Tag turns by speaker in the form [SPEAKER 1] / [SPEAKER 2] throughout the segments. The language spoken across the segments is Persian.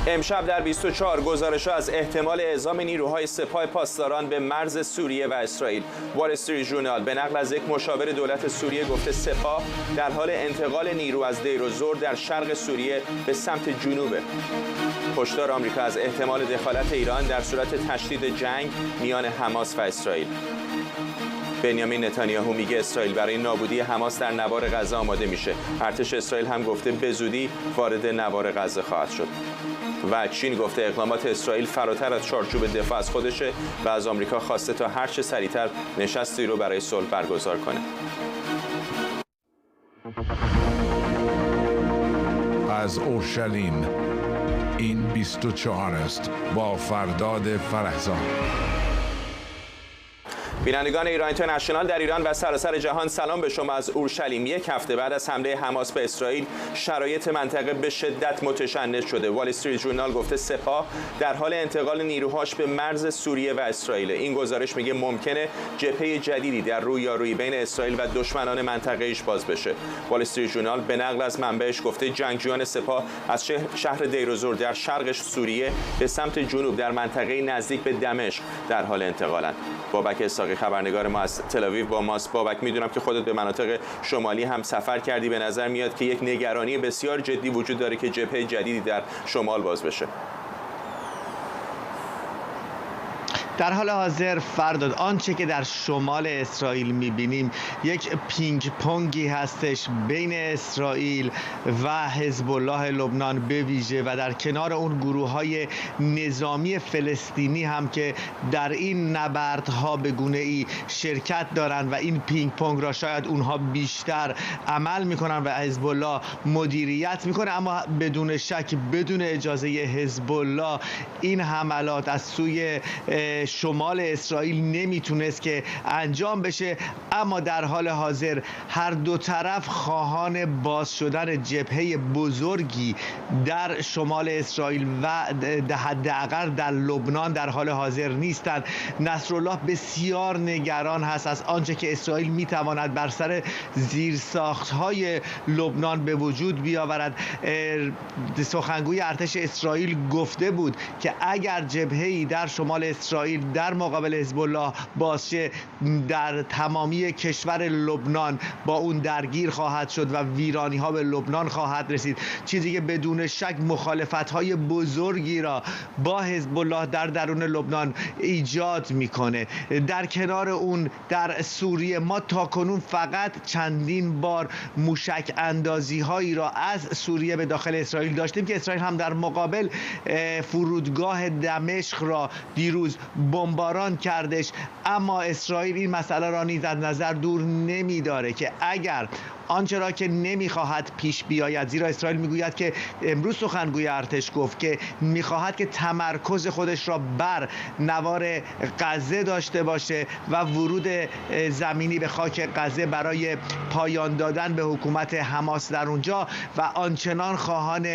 [SPEAKER 1] امشب در 24 گزارش‌ها از احتمال اعزام نیروهای سپاه پاسداران به مرز سوریه و اسرائیل. وال استریت ژورنال به نقل از یک مشاور دولت سوریه گفته سپاه در حال انتقال نیرو از دیر الزور در شرق سوریه به سمت جنوبه. هشدار آمریکا از احتمال دخالت ایران در صورت تشدید جنگ میان حماس و اسرائیل. بنیامین نتانیاهو میگه اسرائیل برای نابودی حماس در نوار غزه آماده میشه. ارتش اسرائیل هم گفته به زودی وارد نوار غزه خواهد شد. و چین گفته اقدامات اسرائیل فراتر از چارچوب دفاع از خودشه و از آمریکا خواسته تا هر چه سریعتر نشستی رو برای صلح برگزار کنه.
[SPEAKER 2] از اورشلیم این 24 است با فرداد فرهزاد.
[SPEAKER 1] بینندگان ایران اینترنشنال در ایران و سراسر جهان سلام به شما از اورشلیم. یک هفته بعد از حمله حماس به اسرائیل شرایط منطقه به شدت متشنج شده. وال استریت ژورنال گفته سپاه در حال انتقال نیروهاش به مرز سوریه و اسرائیل. این گزارش میگه ممکنه جبهه جدیدی در رویارویی بین اسرائیل و دشمنان منطقه‌ایش باز بشه. وال استریت ژورنال به نقل از منبعش گفته جنگجویان سپاه از شهر دیر الزور در شرق سوریه به سمت جنوب در منطقه نزدیک به دمشق در حال انتقالند. بابک اسحاقی خبرنگار ما از تل آویو با ماست. بابک، میدونم که خودت به مناطق شمالی هم سفر کردی. به نظر میاد که یک نگرانی بسیار جدی وجود داره که جبهه جدیدی در شمال باز بشه.
[SPEAKER 3] در حال حاضر فرداد آنچه که در شمال اسرائیل می‌بینیم یک پینگ پونگی هستش بین اسرائیل و حزب الله لبنان به ویژه و در کنار اون گروه‌های نظامی فلسطینی هم که در این نبردها به گونه‌ای شرکت دارند و این پینگ پونگ را شاید اونها بیشتر عمل می‌کنن و حزب الله مدیریت می‌کنه. اما بدون شک بدون اجازه حزب الله این حملات از سوی شمال اسرائیل نمیتونست که انجام بشه. اما در حال حاضر هر دو طرف خواهان باز شدن جبهه بزرگی در شمال اسرائیل و حداقل در لبنان در حال حاضر نیستند. نصرالله بسیار نگران هست از آنچه که اسرائیل میتواند بر سر زیرساخت‌های لبنان به وجود بیاورد. سخنگوی ارتش اسرائیل گفته بود که اگر جبهه‌ای در شمال اسرائیل در مقابل حزب الله باشه در تمامی کشور لبنان با اون درگیر خواهد شد و ویرانی ها به لبنان خواهد رسید، چیزی که بدون شک مخالفت های بزرگی را با حزب الله در درون لبنان ایجاد میکنه. در کنار اون در سوریه ما تاکنون فقط چندین بار موشک اندازی هایی را از سوریه به داخل اسرائیل داشتیم که اسرائیل هم در مقابل فرودگاه دمشق را دیروز بمباران کردش. اما اسرائیل این مسئله را نیز از نظر دور نمی‌داره که اگر آنچه را که نمیخواهد پیش بیاید، زیرا اسرائیل میگوید که امروز سخنگوی ارتش گفت که میخواهد که تمرکز خودش را بر نوار غزه داشته باشه و ورود زمینی به خاک غزه برای پایان دادن به حکومت حماس در اونجا و آنچنان خواهان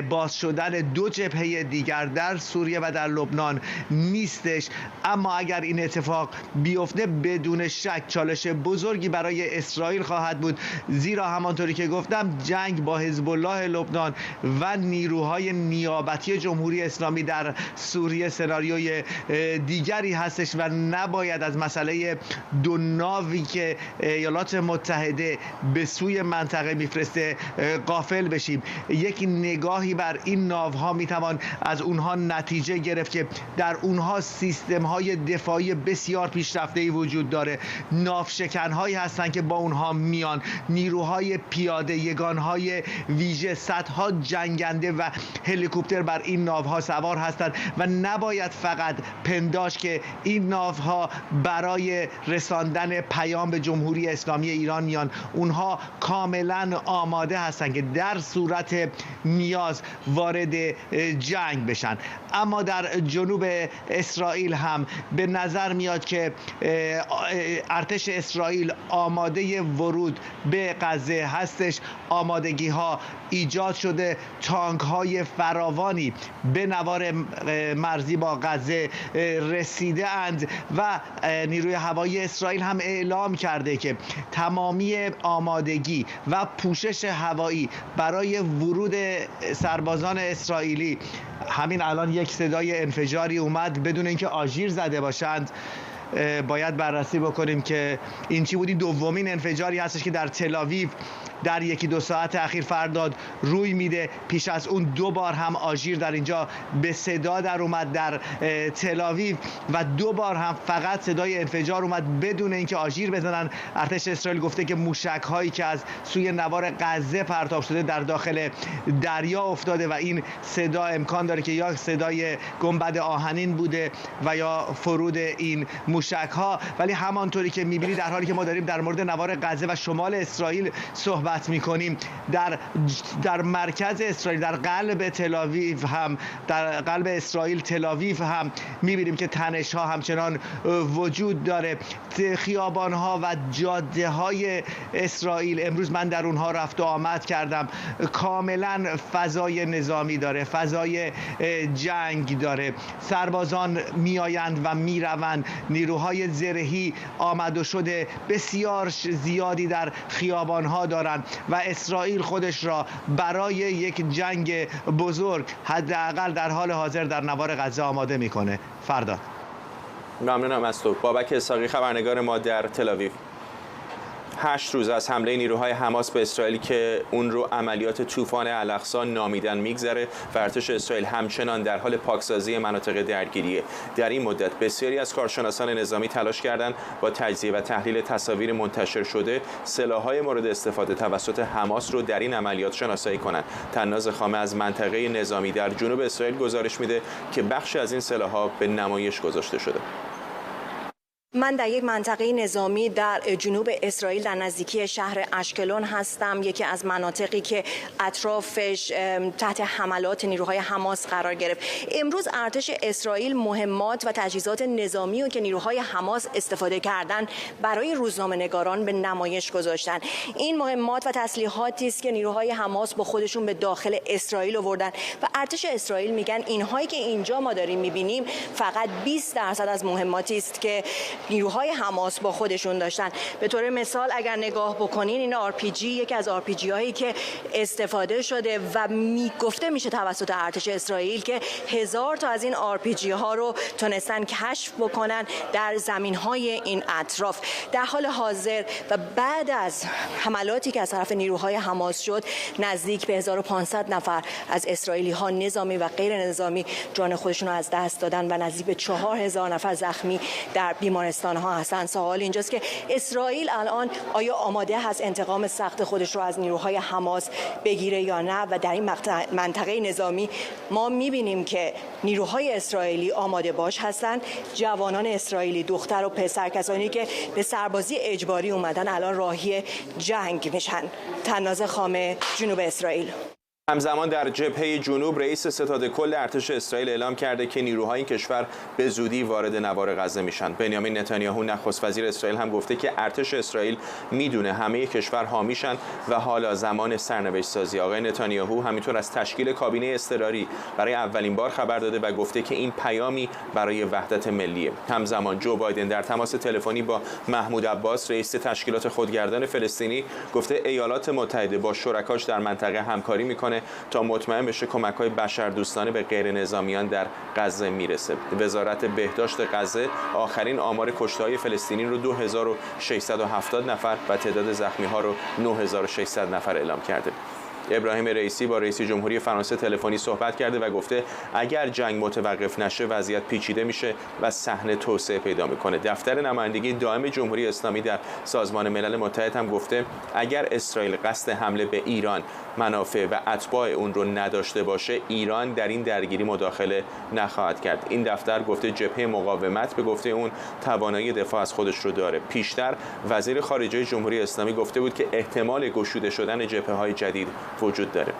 [SPEAKER 3] باز شدن دو جبهه دیگر در سوریه و در لبنان نیستش. اما اگر این اتفاق بیفته بدون شک چالش بزرگی برای اسرائیل خواهد بود، زیرا همانطوری که گفتم جنگ با حزب الله لبنان و نیروهای نیابتی جمهوری اسلامی در سوریه سناریوی دیگری هستش و نباید از مسئله دو ناوی که ایالات متحده به سوی منطقه میفرسته غافل بشیم. یک نگاهی بر این ناوها میتوان از اونها نتیجه گرفت که در اونها سیستم‌های دفاعی بسیار پیشرفته‌ای وجود داره. ناوشکن‌هایی هستند که با اونها میان، نیروهای پیاده، یگانهای ویژه، صدها جنگنده و هلیکوپتر بر این ناوها سوار هستند و نباید فقط پنداشت که این ناوها برای رساندن پیام به جمهوری اسلامی ایران میان. اونها کاملا آماده هستند که در صورت نیاز وارد جنگ بشن. اما در جنوب اسرائیل هم به نظر میاد که ارتش اسرائیل آماده ورود به غزه هستش. آمادگی ها ایجاد شده، تانک های فراوانی به نوار مرزی با غزه رسیده اند و نیروی هوایی اسرائیل هم اعلام کرده که تمامی آمادگی و پوشش هوایی برای ورود سربازان اسرائیلی، همین الان یک صدای انفجاری اومد بدون اینکه آژیر زده باشند. باید بررسی بکنیم که این چی بودی دومین انفجاری هستش که در تل‌آویو در یکی دو ساعت اخیر فرداد روی میده. پیش از اون 2 بار هم آژیر در اینجا به صدا در اومد در تل‌آویو و 2 بار هم فقط صدای انفجار اومد بدون اینکه آژیر بزنن. ارتش اسرائیل گفته که موشک هایی که از سوی نوار غزه پرتاب شده در داخل دریا افتاده و این صدا امکان داره که یا صدای گنبد آهنین بوده و یا فرود این موشک ها. ولی همانطوری که میبینید در حالی که ما داریم در مورد نوار غزه و شمال اسرائیل صحبت میکنیم، در مرکز اسرائیل، در قلب تل‌آویو هم، در قلب اسرائیل تل‌آویو هم میبینیم که تنش ها همچنان وجود داره. خیابان ها و جاده های اسرائیل امروز من در اونها رفت و آمد کردم، کاملا فضای نظامی داره، فضای جنگ داره. سربازان میآیند و میروند، نیروهای زرهی آمد و شده بسیار زیادی در خیابان ها دارند و اسرائیل خودش را برای یک جنگ بزرگ حداقل در حال حاضر در نوار غزه آماده میکنه. فردا
[SPEAKER 1] ممنونم از تو. بابک اسحاقی، خبرنگار ما در تل‌آویو. 8 روز از حمله نیروهای حماس به اسرائیل که اون رو عملیات طوفان الاقصی نامیدن میگذره و ارتش اسرائیل همچنان در حال پاکسازی مناطق درگیریه. در این مدت بسیاری از کارشناسان نظامی تلاش کردند با تجزیه و تحلیل تصاویر منتشر شده سلاح‌های مورد استفاده توسط حماس رو در این عملیات شناسایی کنند. طناز خامه از منطقه نظامی در جنوب اسرائیل گزارش میده که بخشی از این سلاح‌ها به نمایش گذاشته شده.
[SPEAKER 4] من در یک منطقه نظامی در جنوب اسرائیل در نزدیکی شهر اشکلون هستم، یکی از مناطقی که اطرافش تحت حملات نیروهای حماس قرار گرفت. امروز ارتش اسرائیل مهمات و تجهیزات نظامی رو که نیروهای حماس استفاده کردن برای روزنامه‌نگاران به نمایش گذاشتن. این مهمات و تسلیحاتی است که نیروهای حماس با خودشون به داخل اسرائیل آوردن و ارتش اسرائیل میگن اینهایی که اینجا ما داریم میبینیم فقط 20% از مهماتی است که نیروهای حماس با خودشون داشتن. به طور مثال اگر نگاه بکنین این RPG یکی از RPG هایی که استفاده شده و گفته میشه توسط ارتش اسرائیل که 1000 تا از این RPG ها رو تونستن کشف بکنن در زمین های این اطراف. در حال حاضر و بعد از حملاتی که از طرف نیروهای حماس شد نزدیک به 1500 نفر از اسرائیلی ها نظامی و غیر نظامی جان خودشون رو از دست دادن و نزدیک به 4000 نفر زخمی در بیمارستان ها هستن. سوال اینجاست که اسرائیل الان آیا آماده هست انتقام سخت خودش رو از نیروهای حماس بگیره یا نه؟ و در این منطقه نظامی ما میبینیم که نیروهای اسرائیلی آماده باش هستن. جوانان اسرائیلی، دختر و پسر، کسانی که به سربازی اجباری اومدن الان راهی جنگ میشن. طناز خامه، جنوب اسرائیل.
[SPEAKER 1] همزمان در جبهه جنوب رئیس ستاد کل ارتش اسرائیل اعلام کرده که نیروهای این کشور به زودی وارد نوار غزه میشن. بنیامین نتانیاهو نخست وزیر اسرائیل هم گفته که ارتش اسرائیل میدونه همه کشور حامیشن و حالا زمان سرنوشت سازی. آقای نتانیاهو همینطور از تشکیل کابینه اضطراری برای اولین بار خبر داده و گفته که این پیامی برای وحدت ملیه. همزمان جو بایدن در تماس تلفنی با محمود عباس رئیس تشکیلات خودگردان فلسطینی گفته ایالات متحده با شرکاش در منطقه همکاری میکنه تا مطمئن بشه کمک‌های بشردوستانه به غیر نظامیان در غزه میرسه. وزارت بهداشت غزه آخرین آمار کشته‌های فلسطینی رو 2670 نفر و تعداد زخمی‌ها رو 9600 نفر اعلام کرده. ابراهیم رئیسی با رئیس جمهوری فرانسه تلفنی صحبت کرده و گفته اگر جنگ متوقف نشه وضعیت پیچیده میشه و صحنه توسعه پیدا میکنه. دفتر نمایندگی دائم جمهوری اسلامی در سازمان ملل متحد هم گفته اگر اسرائیل قصد حمله به ایران، منافع و اتباع اون رو نداشته باشه ایران در این درگیری مداخله نخواهد کرد. این دفتر گفته جبهه مقاومت به گفته اون توانایی دفاع از خودش رو داره. پیشتر وزیر خارجه جمهوری اسلامی گفته بود که احتمال گشوده شدن جبهه‌های جدید وجود داره.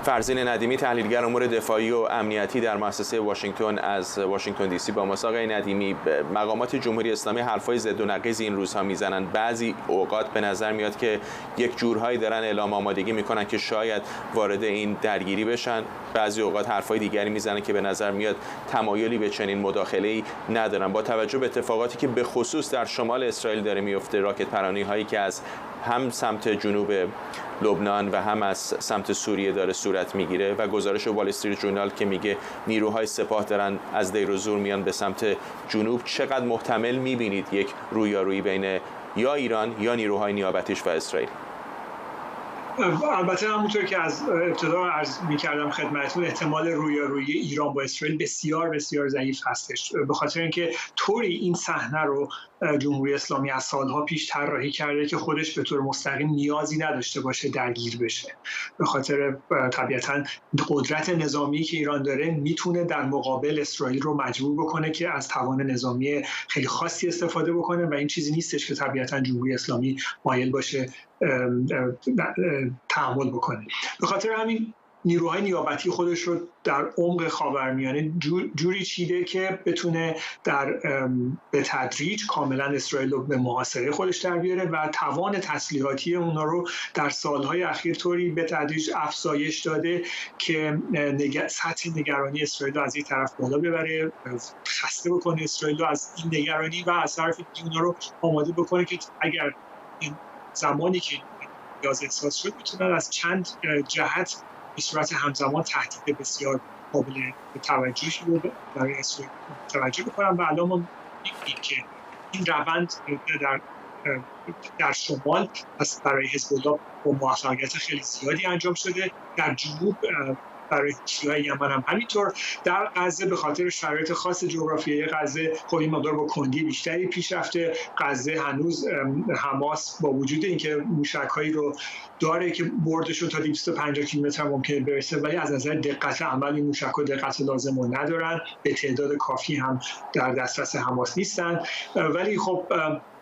[SPEAKER 1] فرزین ندیمی، تحلیلگر امور دفاعی و امنیتی در مؤسسه واشنگتن از واشنگتن دی سی با ماست. آقای ندیمی، مقامات جمهوری اسلامی حرفای ضد و نقیض این روزها میزنن. بعضی اوقات به نظر میاد که یک جورهایی دارن اعلام آمادگی میکنن که شاید وارد این درگیری بشن، بعضی اوقات حرفای دیگری میزنن که به نظر میاد تمایلی به چنین مداخله‌ای ندارن. با توجه به اتفاقاتی که به خصوص در شمال اسرائیل داره میفته، راکت پرانی هایی که از هم سمت جنوب لبنان و هم از سمت سوریه داره صورت میگیره و گزارش وال استریت ژورنال که میگه نیروهای سپاه دارن از دیر و زور میان به سمت جنوب، چقدر محتمل میبینید یک رویارویی بین یا ایران یا نیروهای نیابتیش و اسرائیل؟
[SPEAKER 5] البته همونطور که از ابتدا عرض می‌کردم خدمتتون، احتمال رویارویی ایران با اسرائیل بسیار بسیار ضعیف هستش، به خاطر اینکه طوری این صحنه رو جمهوری اسلامی از سالها پیش طراحی کرده که خودش به طور مستقیم نیازی نداشته باشه درگیر بشه. به خاطر طبیعتاً قدرت نظامی که ایران داره میتونه در مقابل اسرائیل رو مجبور بکنه که از توان نظامی خیلی خاصی استفاده بکنه و این چیزی نیستش که طبیعتاً جمهوری اسلامی مایل باشه تحمل بکنه. به خاطر همین نیروهای نیابتی خودش رو در عمق خاورمیانه جوری چیده که بتونه به تدریج کاملا اسرائیل رو به محاصره خودش در بیاره و توان تسلیحاتی اونا رو در سالهای اخیر طوری به تدریج افزایش داده که سطح نگرانی اسرائیل رو از یک طرف بالا ببره، خسته بکنه اسرائیل رو از این نگرانی و از طرف دیگه اونا رو آماده بکنه که اگر این زمانی که نیاز احساس شد میتونن از چند جهت به صورت همزمان تهدید بسیار قابل توجهی رو برای اسرائیل توجه بکنن و الان ما می‌بینیم که این روند در شمال برای حزب الله با موفقیت خیلی زیادی انجام شده، در جنوب برای حوثی‌های یمن هم همینطور، در غزه به خاطر شرایط خاص جغرافیایی غزه خب این مقدار با کندی بیشتری پیش رفته. غزه هنوز حماس با وجود اینکه موشک‌هایی رو داره که بردشون تا 250 کیلومتر ممکنه برسه، ولی از نظر دقت عمل این موشک‌ها دقت لازم رو ندارن، به تعداد کافی هم در دسترس حماس نیستن. ولی خب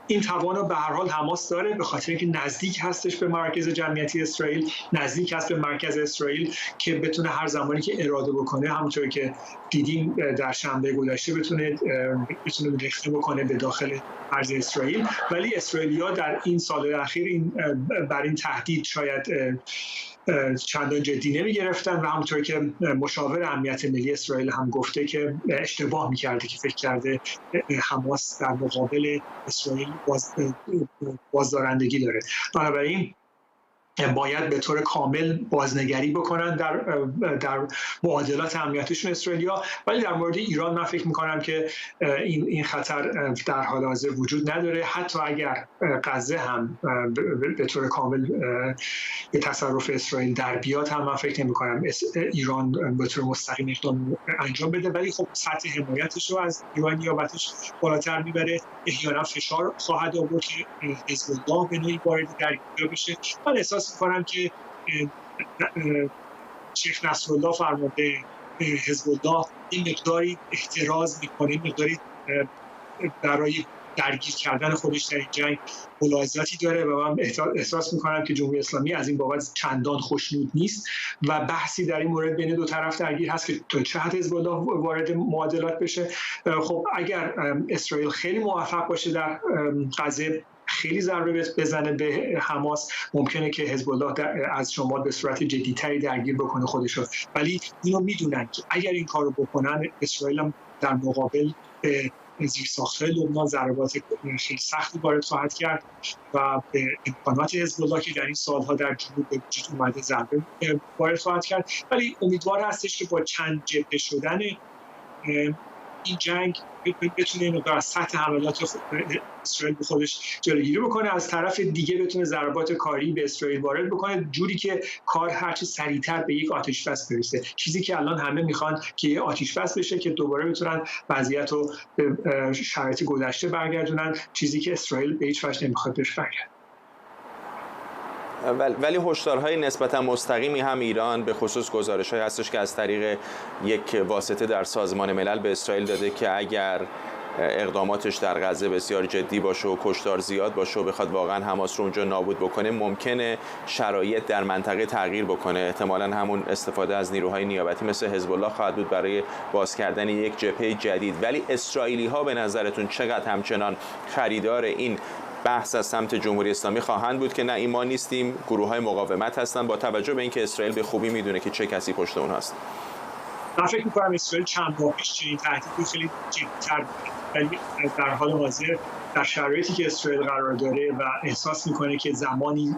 [SPEAKER 5] این توان رو به هر حال حماس داره، به خاطر اینکه نزدیک هستش به مرکز جمعیتی اسرائیل، نزدیک هست به مرکز اسرائیل که بتونه هر زمانی که اراده بکنه، همونطور که دیدیم در شنبه گذشته بتونه رخنه بکنه به داخل مرز اسرائیل. ولی اسرائیلی‌ها در این سال اخیر بر این تهدید شاید چندان جدی نمی گرفتن و همونطور که مشاور امنیت ملی اسرائیل هم گفته که اشتباه می‌کرده که فکر کرده حماس در مقابل اسرائیل بازدارندگی داره. بنابراین باید به طور کامل بازنگری بکنن در معادلات امنیتیشون اسرائیلیا. ولی در مورد ایران من فکر میکنم که این خطر در حال حاضر وجود نداره. حتی اگر غزه هم به طور کامل به تصرف اسرائیل در بیاد هم من فکر نمیکنم ایران به طور مستقیم اقدام انجام بده، ولی خب سطح حمایتش رو از ایران نیابتش بالاتر میبره. احیانا فشار خواهد آورد که حزب الله به نوعی وارد درگیری بشه. من احساس می‌کنم که شیخ نصرالله فرمانده حزب الله این مقداری احتراز می‌کنه، این مقداری برای درگیر کردن خودش در این جنگ ملاحظاتی داره و من احساس می‌کنم که جمهوری اسلامی از این بابت چندان خوشنود نیست و بحثی در این مورد بین دو طرف درگیر هست که تا چه حد حزب الله وارد معادلات بشه. خب اگر اسرائیل خیلی موفق باشه در غزه، خیلی ضربه بزنه به حماس، ممکنه که حزب الله از شمال به صورت جدی‌تری درگیر بکنه خودش رو. ولی اینو میدونن که اگر این کارو بکنن، اسرائیل هم در مقابل زیرساخت‌های لبنان ضربات خیلی سختی وارد خواهد کرد و به امکانات حزب الله که در این سالها در جنوب به وجود اومده ضربه وارد خواهد کرد. ولی امیدوار هستش که با چند جبهه شدن این جنگ بتونه اینو در سطح حملات اسرائیل به خودش جلوگیری بکنه، از طرف دیگه بتونه ضربات کاری به اسرائیل وارد بکنه، جوری که کار هرچی سریعتر به یک آتش بس برسه. چیزی که الان همه میخوان که یه آتش بس بشه که دوباره بتونن وضعیت رو به شرایط گذشته برگردونن، چیزی که اسرائیل به هیچ وجه نمیخواد بهش برگرده.
[SPEAKER 1] ولی هشدارهای نسبتا مستقیمی هم ایران به خصوص گزارش‌هایی هستش که از طریق یک واسطه در سازمان ملل به اسرائیل داده که اگر اقداماتش در غزه بسیار جدی باشه و کشتار زیاد باشه و بخواد واقعا حماس رو اونجا نابود بکنه، ممکنه شرایط در منطقه تغییر بکنه. احتمالاً همون استفاده از نیروهای نیابتی مثل حزب الله خواهد بود برای باز کردن یک جبهه جدید. ولی اسرائیلی‌ها به نظرتون چقدر همچنان خریدار این بحث از سمت جمهوری اسلامی خواهند بود که نه این ما نیستیم، گروه‌های مقاومت هستن، با توجه به اینکه اسرائیل به خوبی میدونه که چه کسی پشت اون هست؟
[SPEAKER 5] من فکر می‌کنم اسرائیل چند ماه پیش چنین تهدیدی خیلی جدی‌تر، ولی در حال حاضر در شرایطی که اسرائیل قرار داره و احساس میکنه که زمانی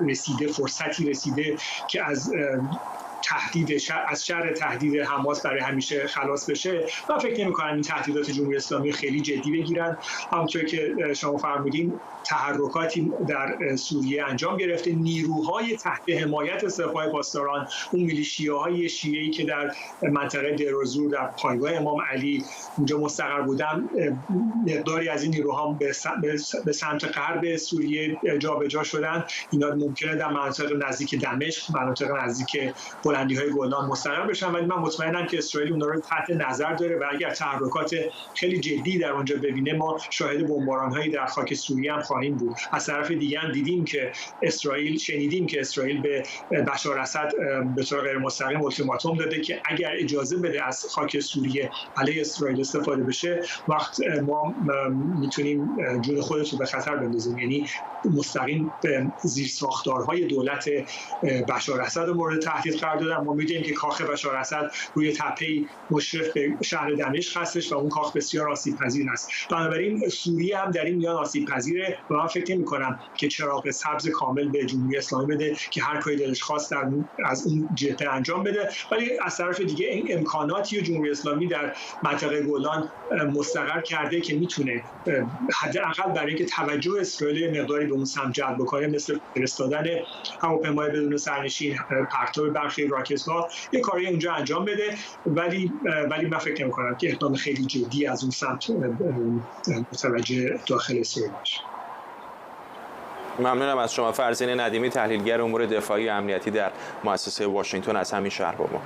[SPEAKER 5] رسیده، فرصتی رسیده که از شر تهدید حماس برای همیشه خلاص بشه، من فکر نمی‌کنم این تهدیدات جمهوری اسلامی خیلی جدی بگیرن. همونطور که شما فرمودین تحرکاتی در سوریه انجام گرفته، نیروهای تحت حمایت سپاه پاسداران، اون میلیشیاهای شیعه‌ای که در منطقه دیرازور در پایگاه امام علی اونجا مستقر بودن، مقداری از این نیروها به سمت غرب سوریه جابجا شدن. اینا ممکنه در مناطق نزدیک دمشق، مناطق نزدیک بلندی‌های گلان مستقر بشن، ولی من مطمئنم که اسرائیل اونها رو تحت نظر داره و اگر تحرکات خیلی جدی در اونجا ببینه، ما شاهد بمباران‌هایی در خاک سوریه هم خواهیم بود. از طرف دیگه هم شنیدیم که اسرائیل به بشار اسد به طور غیر مستقیم التیماتوم داده که اگر اجازه بده از خاک سوریه علیه اسرائیل استفاده بشه، وقت ما میتونیم جون خودت رو به خطر بندازیم. یعنی مستقیم به زیرساختارهای دولت بشار اسد مورد تهدید قرار دادن. ما می‌دونیم که کاخ بشار اسد روی تپه‌ای مشرف به شهر دمشق هستش و اون کاخ بسیار آسیب‌پذیر است. بنابراین سوریه هم در این میان آسیب‌پذیره و من فکر نمی‌کنم که چراغ سبز کامل به جمهوری اسلامی بده که هر کاری دلش خواست از اون جهت انجام بده. ولی از طرف دیگه این امکاناتی جمهوری اسلامی در منطقه گلان مستقر کرده که میتونه حداقل برای اینکه توجه اسرائیل مقداری به اون سمت جلب بکنه، مثل فرستادن هواپیمای بدون سرنشین، پرتاب برخی راکت‌ها، یه کاری اونجا انجام بده. ولی من فکر نمی‌کنم که اقدام خیلی جدی از اون سمت متوجه داخل اسرائیل بشه.
[SPEAKER 1] ممنونم از شما. فرزین ندیمی، تحلیلگر امور دفاعی و امنیتی در مؤسسه واشنگتن از همین شهر با ما.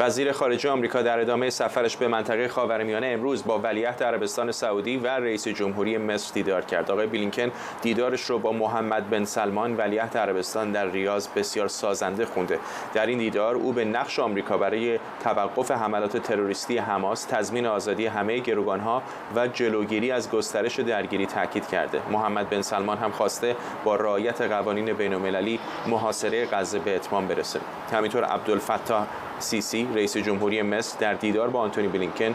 [SPEAKER 1] وزیر خارجه آمریکا در ادامه سفرش به منطقه خاورمیانه امروز با ولیعهد عربستان سعودی و رئیس جمهوری مصر دیدار کرد. آقای بلینکن دیدارش رو با محمد بن سلمان ولیعهد عربستان در ریاض بسیار سازنده خونده. در این دیدار او به نقش آمریکا برای توقف حملات تروریستی حماس، تضمین آزادی همه گروگانها و جلوگیری از گسترش درگیری تاکید کرده. محمد بن سلمان هم خواسته با رعایت قوانین بین‌المللی محاصره غزه به اتمام برسه. همینطور عبدالفتاح سیسی رئیس جمهوری مصر در دیدار با آنتونی بلینکن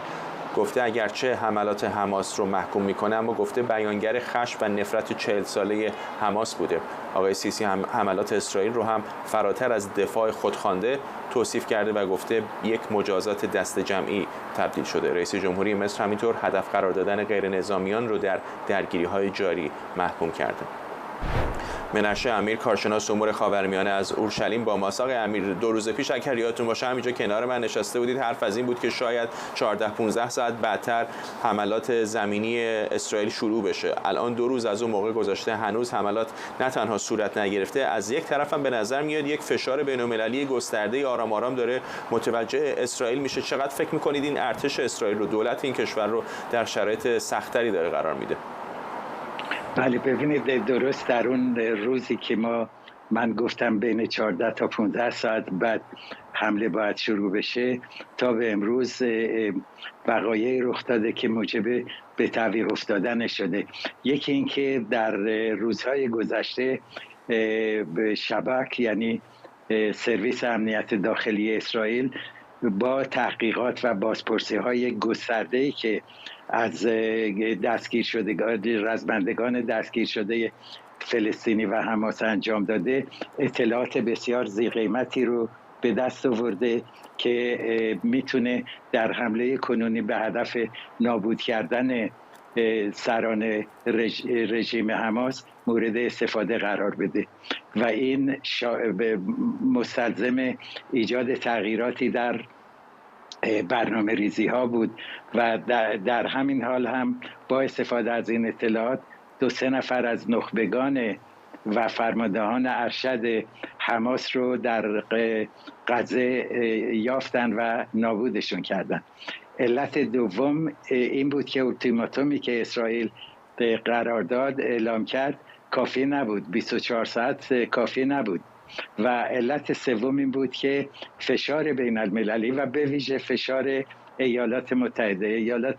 [SPEAKER 1] گفته اگرچه حملات حماس رو محکوم میکنه، اما گفته بیانگر خشم و نفرت 40 ساله حماس بوده. آقای سیسی هم حملات اسرائیل رو هم فراتر از دفاع خودخوانده توصیف کرده و گفته یک مجازات دست جمعی تبدیل شده. رئیس جمهوری مصر همینطور هدف قرار دادن غیر نظامیان رو در درگیری‌های جاری محکوم کرده. منشه امیر، کارشناس امور خاورمیانه از اورشلیم با ماست. آقای امیر، 2 روز پیش اگر یادتون باشه همینجا کنار من نشسته بودید، حرف از این بود که شاید 14-15 ساعت بعدتر حملات زمینی اسرائیل شروع بشه. الان 2 روز از اون موقع گذشته، هنوز حملات نه تنها صورت نگرفته، از یک طرف هم به نظر میاد یک فشار بین‌المللی گسترده آرام آرام داره متوجه اسرائیل میشه. چقدر فکر می‌کنید این ارتش اسرائیل رو، دولت این کشور رو در شرایط سخت‌تری داره قرار میده؟
[SPEAKER 6] بله، ببینید، درست در اون روزی که من گفتم بین 14 تا 15 ساعت بعد حمله باید شروع بشه، تا به امروز وقایعی رخ داده که موجب به تعویق افتادن شده. یکی این که در روزهای گذشته شبک، یعنی سرویس امنیت داخلی اسرائیل، با تحقیقات و بازپرسی‌های گسترده‌ای که از دستگیر شدگان، رزمندگان دستگیر شده فلسطینی و حماس انجام داده، اطلاعات بسیار ذی‌قیمتی رو به دست آورده که میتونه در حمله کنونی به هدف نابود کردن سران رژیم حماس مورد استفاده قرار بده و این مستلزم ایجاد تغییراتی در برنامه ریزی ها بود و در همین حال هم با استفاده از این اطلاعات 2-3 نفر از نخبگان و فرماندهان ارشد حماس رو در غزه یافتن و نابودشون کردن. علت دوم این بود که اولتیماتومی که اسرائیل به قرارداد اعلام کرد کافی نبود، 24 ساعت کافی نبود. و علت سوم این بود که فشار بین المللی و به ویژه فشار ایالات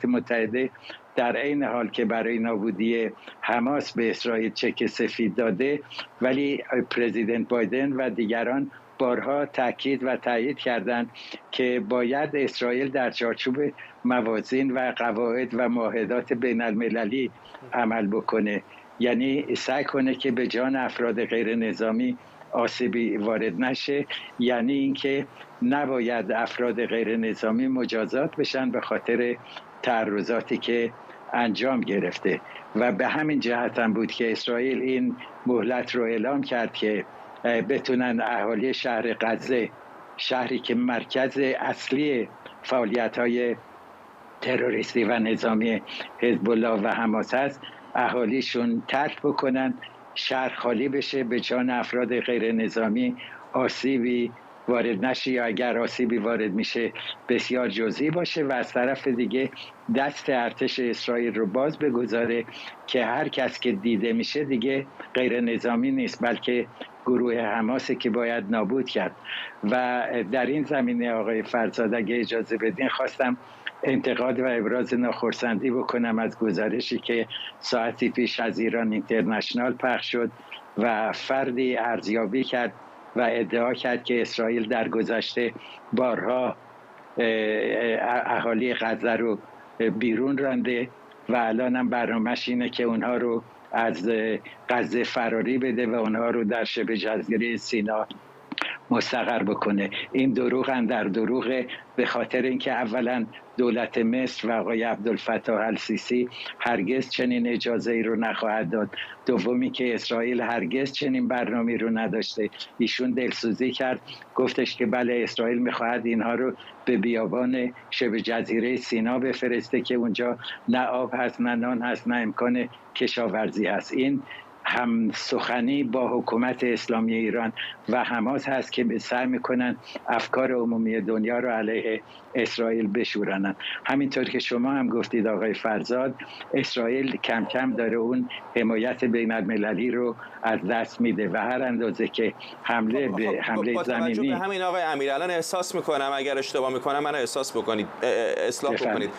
[SPEAKER 6] متحده در عین حال که برای نابودی حماس به اسرائیل چک سفید داده، ولی پرزیدنت بایدن و دیگران بارها تاکید و تایید کردند که باید اسرائیل در چارچوب موازین و قواعد و معاهدات بین المللی عمل بکنه، یعنی سعی کنه که به جان افراد غیر نظامی آسیبی وارد نشه، یعنی اینکه نباید افراد غیر نظامی مجازات بشن به خاطر تعرضاتی که انجام گرفته. و به همین جهت هم بود که اسرائیل این مهلت رو اعلام کرد که بتونن اهالی شهر غزه، شهری که مرکز اصلی فعالیت‌های تروریستی و نظامی حزب الله و حماس است، اهالیشون ترک بکنن، شهر خالی بشه، به جان افراد غیر نظامی آسیبی وارد نشه، یا اگر آسیبی وارد میشه بسیار جزئی باشه، و از طرف دیگه دست ارتش اسرائیل رو باز بگذاره که هر کس که دیده میشه دیگه غیر نظامی نیست بلکه گروه حماسه که باید نابود کرد. و در این زمینه آقای فرزاد اگه اجازه بدین خواستم انتقاد و ابراز ناخرسندی بکنم از گزارشی که ساعتی پیش از ایران اینترنشنال پخش شد و فردی ارزیابی کرد و ادعا کرد که اسرائیل در گذشته بارها اهالی غزه رو بیرون رانده و الان هم برنامه‌اش اینه که اونها رو از غزه فراری بده و اونها رو در شبه جزیره سینا مستقر بکنه. این دروغن در دروغه، به خاطر اینکه اولا دولت مصر و آقای عبدالفتاح السیسی هرگز چنین اجازه ای رو نخواهد داد. دومی که اسرائیل هرگز چنین برنامه‌ای رو نداشته. ایشون دلسوزی کرد، گفتش که بله اسرائیل میخواهد اینها رو به بیابان شبه جزیره سینا بفرسته که اونجا نه آب هست، نه نان هست، نه امکان کشاورزی هست. این هم سخنی با حکومت اسلامی ایران و حماس هست که سعی میکنن افکار عمومی دنیا رو علیه اسرائیل بشورنن. همینطور که شما هم گفتید آقای فرزاد، اسرائیل کم کم داره اون حمایت بین المللی رو از دست میده و هر اندازه که حمله به حمله زمینی
[SPEAKER 1] به همین آقای امیر الان احساس میکنم، اگر اشتباه میکنم منو اصلاح بکنید،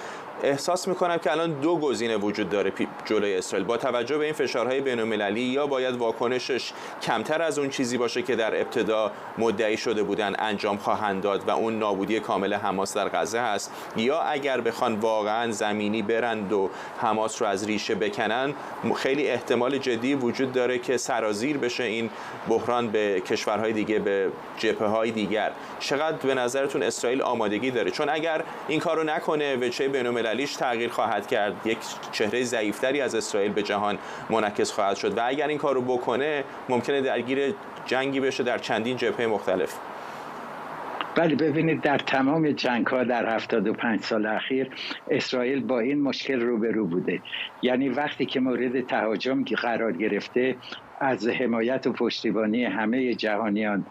[SPEAKER 1] احساس میکنم که الان دو گزینه وجود داره جلوی اسرائیل. با توجه به این فشارهای بین‌المللی یا باید واکنشش کمتر از اون چیزی باشه که در ابتدا مدعی شده بودن انجام خواهند داد و اون نابودی کامل حماس در غزه هست، یا اگر بخوان واقعا زمینی برند و حماس رو از ریشه بکنن خیلی احتمال جدی وجود داره که سرازیر بشه این بحران به کشورهای دیگه، به جبهه‌های دیگر. چقدر به نظرتون اسرائیل آمادگی داره؟ چون اگر این کارو نکنه وجه بین‌المللیش تغییر خواهد کرد، یک چهره ضعیف‌تری از اسرائیل به جهان منعکس خواهد شد و اگر این کارو بکنه ممکنه درگیر جنگی بشه در چندین جبهه مختلف.
[SPEAKER 6] بله ببینید در تمام جنگ‌ها در 75 سال اخیر اسرائیل با این مشکل روبرو بوده. یعنی وقتی که مورد تهاجم قرار گرفته از حمایت و پشتیبانی همه جهانیان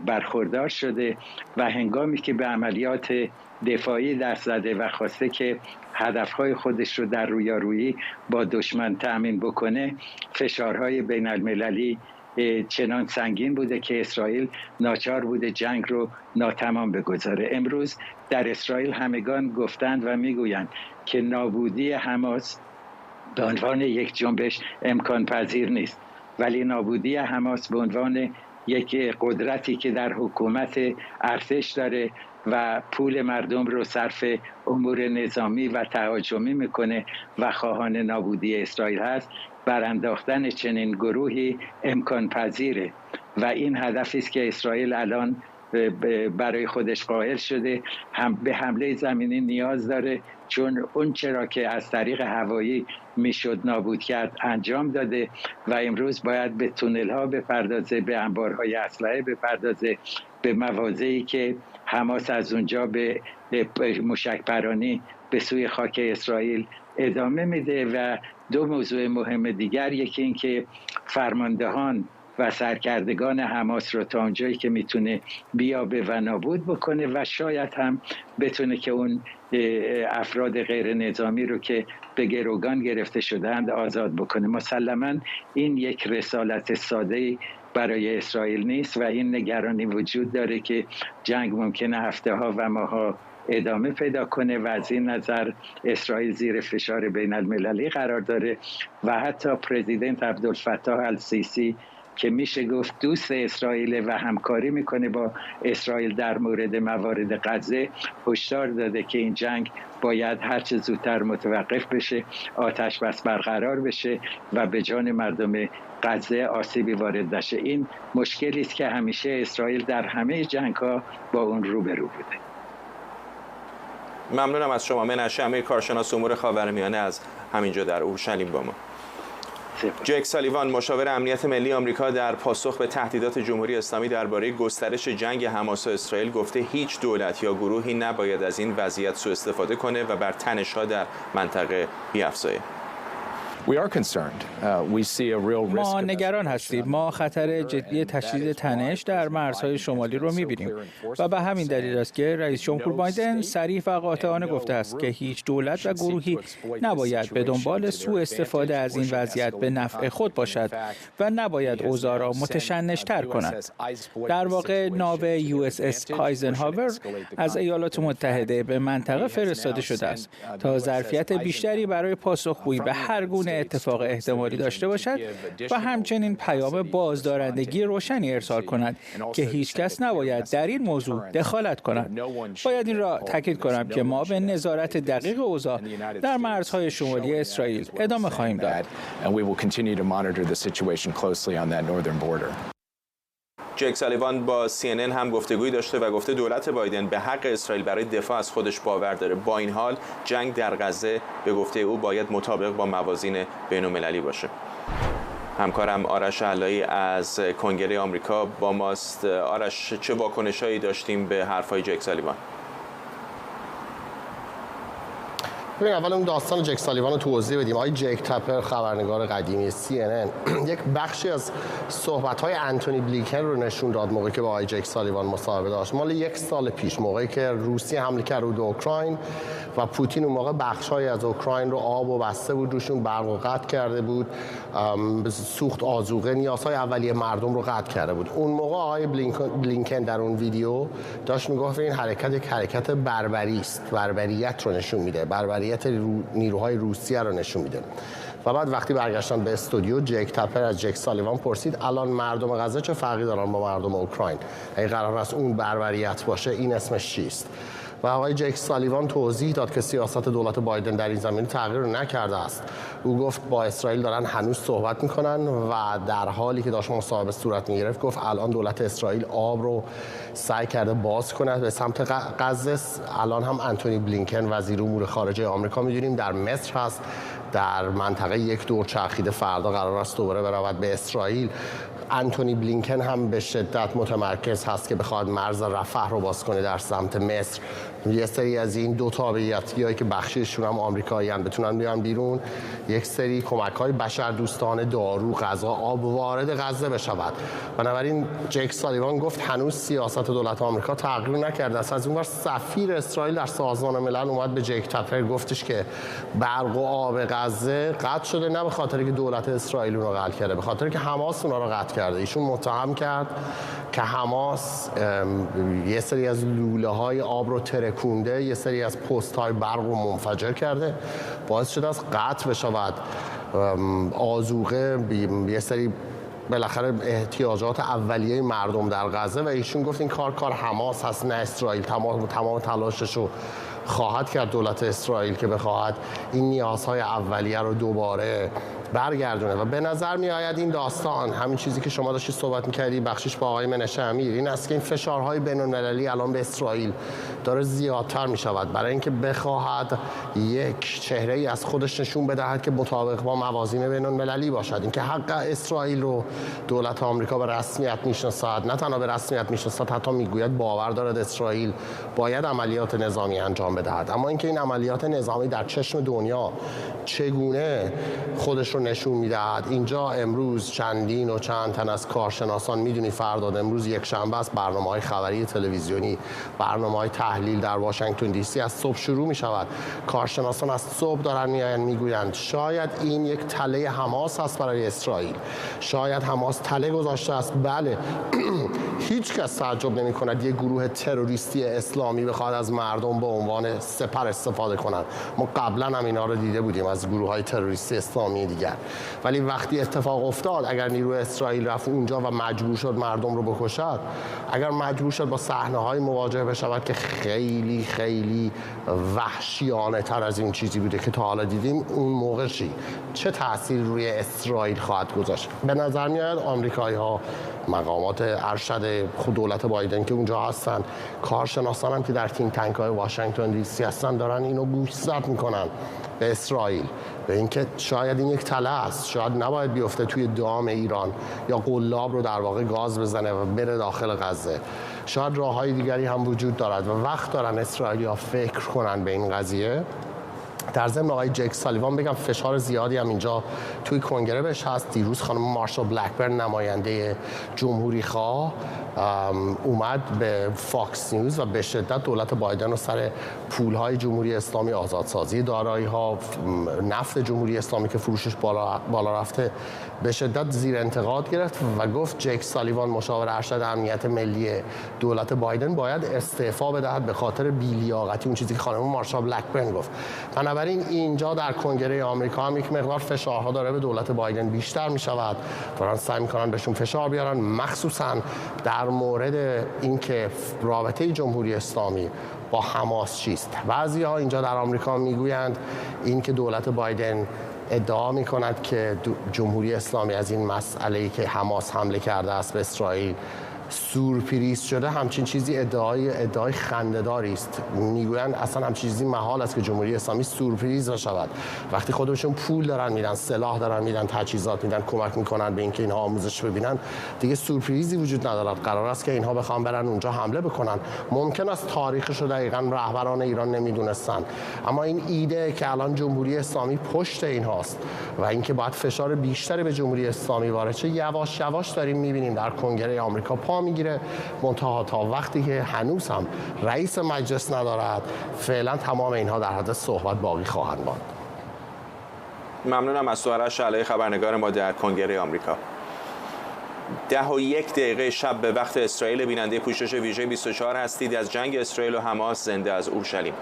[SPEAKER 6] برخوردار شده و هنگامی که به عملیات دفاعی دست زده و خواسته که هدفهای خودش رو در رویارویی با دشمن تأمین بکنه، فشارهای بین المللی چنان سنگین بوده که اسرائیل ناچار بوده جنگ رو ناتمام بگذاره. امروز در اسرائیل همگان گفتند و میگویند که نابودی حماس به عنوان یک جنبش امکان پذیر نیست، ولی نابودی حماس به عنوان یک قدرتی که در حکومت ارتش داره و پول مردم رو صرف امور نظامی و تهاجمی میکنه و خواهان نابودی اسرائیل هست، برانداختن چنین گروهی امکان پذیره و این هدفی است که اسرائیل الان برای خودش قائل شده. به حمله زمینی نیاز داره، چون اون چرا که از طریق هوایی میشد نابود کرد انجام داده و امروز باید به تونل ها بپردازه، به انبارهای اسلحه بپردازه، به مواضعی که حماس از اونجا به موشک پرانی به سوی خاک اسرائیل ادامه میده و دو موضوع مهم دیگر، یکی این که فرماندهان و سرکردگان حماس رو تا اونجایی که میتونه بیابه و نابود بکنه و شاید هم بتونه که اون افراد غیر نظامی رو که به گروگان گرفته شدند آزاد بکنه. مسلماً این یک رسالت ساده برای اسرائیل نیست و این نگرانی وجود داره که جنگ ممکنه هفته ها و ماه ها ادامه پیدا کنه و از این نظر اسرائیل زیر فشار بین المللی قرار داره و حتی پرزیدنت عبدالفتاح السیسی که میشه گفت دوست اسرائیل و همکاری میکنه با اسرائیل در مورد موارد غزه، هشدار داده که این جنگ باید هر چه زودتر متوقف بشه، آتش بس برقرار بشه و به جان مردم غزه آسیبی وارد نشه. این مشکلی است که همیشه اسرائیل در همه جنگ‌ها با اون روبرو بوده.
[SPEAKER 1] ممنونم از شما منشه امیر، کارشناس امور خاورمیانه از همینجا در اورشلیم با ما. جک سالیوان مشاور امنیت ملی آمریکا در پاسخ به تهدیدات جمهوری اسلامی درباره گسترش جنگ حماس و اسرائیل گفته هیچ دولت یا گروهی نباید از این وضعیت سوء استفاده کنه و بر تنش‌ها در منطقه بیفزایه.
[SPEAKER 7] ما نگران هستیم. ما خطر جدی تشدید تنش در مرزهای شمالی رو می‌بینیم و به همین دلیل است که رئیس جمهور بایدن صریح و قاطعانه گفته است که هیچ دولت و گروهی نباید به دنبال سوء استفاده از این وضعیت به نفع خود باشد و نباید اوضاع را متشنج‌تر کند. در واقع ناو USS آیزنهاور از ایالات متحده به منطقه فرستاده شده است تا ظرفیت بیشتری برای پاسخگویی به هر گونه اتفاق احتمالی داشته باشد و همچنین پیام بازدارندگی روشنی ارسال کند که هیچ کس نباید در این موضوع دخالت کند. باید این را تاکید کنم که ما به نظارت دقیق اوضاع در مرزهای شمالی اسرائیل ادامه خواهیم داد.
[SPEAKER 1] جک سالیوان با CNN هم گفتگویی داشته و گفته دولت بایدن به حق اسرائیل برای دفاع از خودش باور داره. با این حال جنگ در غزه به گفته او باید مطابق با موازین بین‌المللی باشه. همکارم آرش علایی از کنگره آمریکا با ماست. آرش، چه واکنشایی داشتیم به حرفای جک سالیوان؟
[SPEAKER 8] ببین، اول اون داستان جک سالیوان رو توضیح بدیم. آقای جک تپر، خبرنگار قدیمی CNN، یک بخشی از صحبت‌های انتونی بلینکن رو نشون داد موقعی که با آقای جک سالیوان مصاحبه داشت. مال یک سال پیش، موقعی که روسیه حمله کرد رو اوکراین و پوتین اون موقع بخش‌هایی از اوکراین رو آب و بسته بود، روشون برق و قطع کرده بود، سوخت آذوقه، نیازهای اولیه مردم رو قطع کرده بود. اون موقع آقای بلینکن در اون ویدیو داشت میگفت این حرکت یک حرکت بربری است، بربریت رو نشون میده، بربریت نیروهای روسیه رو نشون میده. و بعد وقتی برگشتن به استودیو، جک تپر از جک سالیوان پرسید الان مردم غزه چه فرقی دارن با مردم اوکراین؟ اگه قرار است اون بربریت باشه، این اسمش چیست؟ و آقای جک سالیوان توضیح داد که سیاست دولت بایدن در این زمینه تغییر نکرده است. او گفت با اسرائیل دارن هنوز صحبت میکنن و در حالی که داشت مصاحبه صورت میگرفت گفت الان دولت اسرائیل آب رو سعی کرده باز کنه به سمت غزه. الان هم انتونی بلینکن وزیر امور خارجه آمریکا میدونیم در مصر هست، در منطقه یک دور چرخیده، فردا قرار است دوباره برود به اسرائیل. انتونی بلینکن هم به شدت متمرکز هست که بخواد مرز رفح رو باز کنه در سمت مصر. یه سری از این دو تابعیتی‌هایی که بخشیشون هم آمریکایی‌ان بتونن بیان بیرون، یک سری کمک‌های بشردوستانه، دارو، غذا، آب وارد غزه بشود. بنابراین جک سالیوان گفت هنوز سیاست دولت آمریکا تغییر نکرده است. از اونور سفیر اسرائیل در سازمان ملل اومد به جک تپر گفتش که برق و آب غزه قطع شده، نه به خاطر که دولت اسرائیل اون رو قطع کرده، به خاطر که حماس اون رو قطع کرده. ایشون متهم کرد که حماس یه سری از لوله‌های آب رو ترکونده، یه سری از پست‌های برق رو منفجر کرده، باعث شده از قطع بشود آذوقه، یه سری بالاخره احتیاجات اولیه مردم در غزه. و ایشون گفت این کار حماس هست، نه اسرائیل. تمام تلاشش رو خواهد کرد دولت اسرائیل که بخواهد این نیازهای اولیه رو دوباره برگردونه. و به نظر می آید این داستان همین چیزی که شما داشتید صحبت می‌کردید بخشش با آقای منشه امیر، این است که این فشارهای بین‌المللی الان به اسرائیل داره زیادتر می شود برای اینکه بخواهد یک چهره‌ای از خودش نشون بدهد که مطابق با موازین بین‌المللی باشد. اینکه حق اسرائیل رو دولت آمریکا به رسمیت میشناسد، نه تنها به رسمیت میشناسد، حتی میگوید باور دارد اسرائیل باید عملیات نظامی انجام انجام بدهد. اما اینکه این عملیات نظامی در چشم دنیا چگونه خودش رو نشون میدهد، اینجا امروز چندین و چند تن از کارشناسان، میدونی فرداد امروز یک شنبه است، برنامه‌های خبری تلویزیونی، برنامه‌های تحلیل در واشنگتن دی سی از صبح شروع می شود. کارشناسان از صبح دارن میآیند میگویند شاید این یک تله حماس است برای اسرائیل، شاید حماس تله گذاشته است. بله هیچ کس تعجب نمی کند یک گروه تروریستی اسلامی بخواد از مردم به عنوان سپر استفاده کنند. ما قبلا هم اینا رو دیده بودیم از گروه‌های تروریستی اسلامی دیگر. ولی وقتی اتفاق افتاد، اگر نیروی اسرائیل رفت اونجا و مجبور شد مردم رو بکشد، اگر مجبور شد با صحنه‌های مواجه بشود که خیلی خیلی وحشیانه تر از این چیزی بوده که تا حالا دیدیم، اون موقع چه تأثیری روی اسرائیل خواهد گذاشت؟ به نظر میاد آمریکایی‌ها، مقامات ارشد دولت بایدن که اونجا هستن، کارشناسان هم که در تینک تانک‌های واشنگتن دی سی هستن، دارن اینو گوشزد میکنن به اسرائیل، به اینکه شاید این یک تله است، شاید نباید بیفته توی دام ایران یا قلاب رو در واقع گاز بزنه و بره داخل غزه. شاید راه‌های دیگری هم وجود دارد و وقت دارن اسرائیلی‌ها فکر کنن به این قضیه. در ضمن آقای جک سالیوان بگم فشار زیادی هم اینجا توی کنگره بهش هست. دیروز خانم مارشا بلکبرن نماینده جمهوری خواه اومد به فاکس نیوز و به شدت دولت بایدن رو سر پولهای جمهوری اسلامی، آزادسازی دارایی‌ها، نفت جمهوری اسلامی که فروشش بالا رفته، به شدت زیر انتقاد گرفت و گفت جک سالیوان مشاور ارشد امنیت ملی دولت بایدن باید استعفا بدهد به خاطر بی‌لیاقتی، اون چیزی که خانم مارشا بلکبرن گفت. بنابراین اینجا در کنگره آمریکا هم یک مقدار فشارها داره به دولت بایدن بیشتر می شود، دارن سعی می‌کنن بهشون فشار بیارن، مخصوصاً در مورد اینکه رابطه جمهوری اسلامی با حماس چیست. بعضی‌ها اینجا در آمریکا میگویند اینکه دولت بایدن ادعا می‌کند که جمهوری اسلامی از این مسئله‌ای که حماس حمله کرده است به اسرائیل سورپریز شده، همچین چیزی ادعای خنده‌داری است. میگویند اصلا همچین چیزی محال است که جمهوری اسلامی سورپریز بشود. وقتی خودشون پول دارن میدن، سلاح دارن میدن، تجهیزات میدن، کمک میکنن به اینکه اینها آموزش ببینن، دیگه سورپریزی وجود ندارد. قرار است که اینها بخوان برن اونجا حمله بکنن. ممکن است تاریخش رو دقیقاً رهبران ایران نمیدونستن، اما این ایده که الان جمهوری اسلامی پشت اینهاست و اینکه باید فشار بیشتری به جمهوری اسلامی وارد شه، یواش یواش داریم میبینیم در کنگره آمریکا پا میگیره. منتها تا وقتی که هنوز هم رئیس مجلس ندارد، فعلا تمام اینها در حد صحبت باقی خواهند ماند.
[SPEAKER 1] ممنونم از سوهر شعله‌ای خبرنگار ما در کنگره آمریکا. 10:01 شب به وقت اسرائیل، بیننده پوشش ویژه 24 هستید از جنگ اسرائیل و حماس زنده از اورشلیم.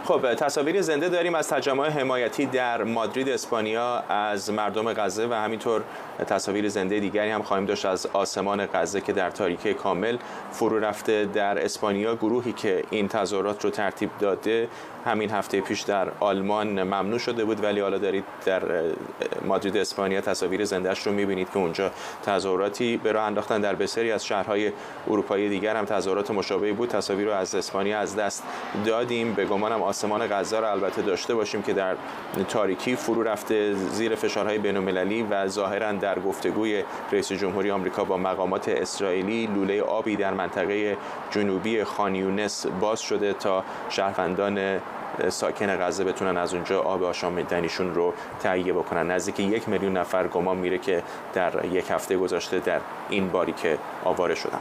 [SPEAKER 1] خب تصاویر زنده داریم از تجمع حمایتی در مادرید اسپانیا از مردم غزه و همینطور تصاویر زنده دیگری هم خواهیم داشت از آسمان غزه که در تاریکی کامل فرو رفته. در اسپانیا گروهی که این تظاهرات رو ترتیب داده همین هفته پیش در آلمان ممنوع شده بود، ولی حالا دارید در مادرید اسپانیا تصاویر زنده‌اش رو می‌بینید که اونجا تظاهراتی به راه انداختن. در بسیاری از شهرهای اروپایی دیگر هم تظاهرات مشابهی بود. تصاویر رو از اسپانیا از دست دادیم. به گمانم آسمان غزه رو البته داشته باشیم که در تاریکی فرو رفته زیر فشارهای بین‌المللی و ظاهراً در گفتگوی رئیس جمهوری آمریکا با مقامات اسرائیلی لوله آبی در منطقه جنوبی خان یونس باز شده تا شهروندان ساکن غزه بتونن از اونجا آب آشامیدنیشون رو تهیه بکنن. نزدیک 1 میلیون نفر گمان میره که در یک هفته گذشته در این باریکه آواره شدن.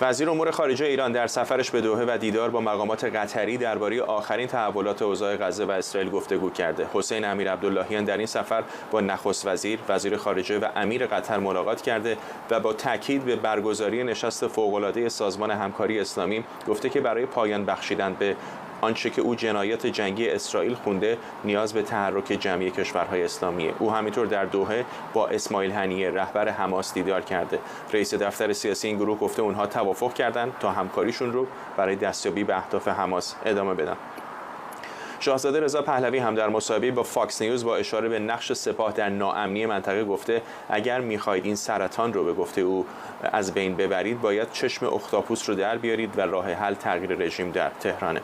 [SPEAKER 1] وزیر امور خارجه ایران در سفرش به دوحه و دیدار با مقامات قطری درباره آخرین تحولات اوضاع غزه و اسرائیل گفتگو کرده. حسین امیرعبداللهیان در این سفر با نخست وزیر، وزیر خارجه و امیر قطر ملاقات کرده و با تاکید به برگزاری نشست فوق‌العاده سازمان همکاری اسلامی گفته که برای پایان بخشیدن به آنچه که او جنایات جنگی اسرائیل خونده نیاز به تحرک جمعی کشورهای اسلامیه. او همینطور در دوحه با اسماعیل هنیه رهبر حماس دیدار کرده. رئیس دفتر سیاسی این گروه گفته اونها توافق کردند تا همکاریشون رو برای دستیابی به اهداف حماس ادامه بدن. شاهزاده رضا پهلوی هم در مصاحبه‌ای با فاکس نیوز با اشاره به نقش سپاه در ناامنی منطقه گفته اگر می‌خواهید این سرطان رو به گفته او از بین ببرید باید چشم اختاپوس رو در بیارید و راه حل تغییر رژیم در تهرانه.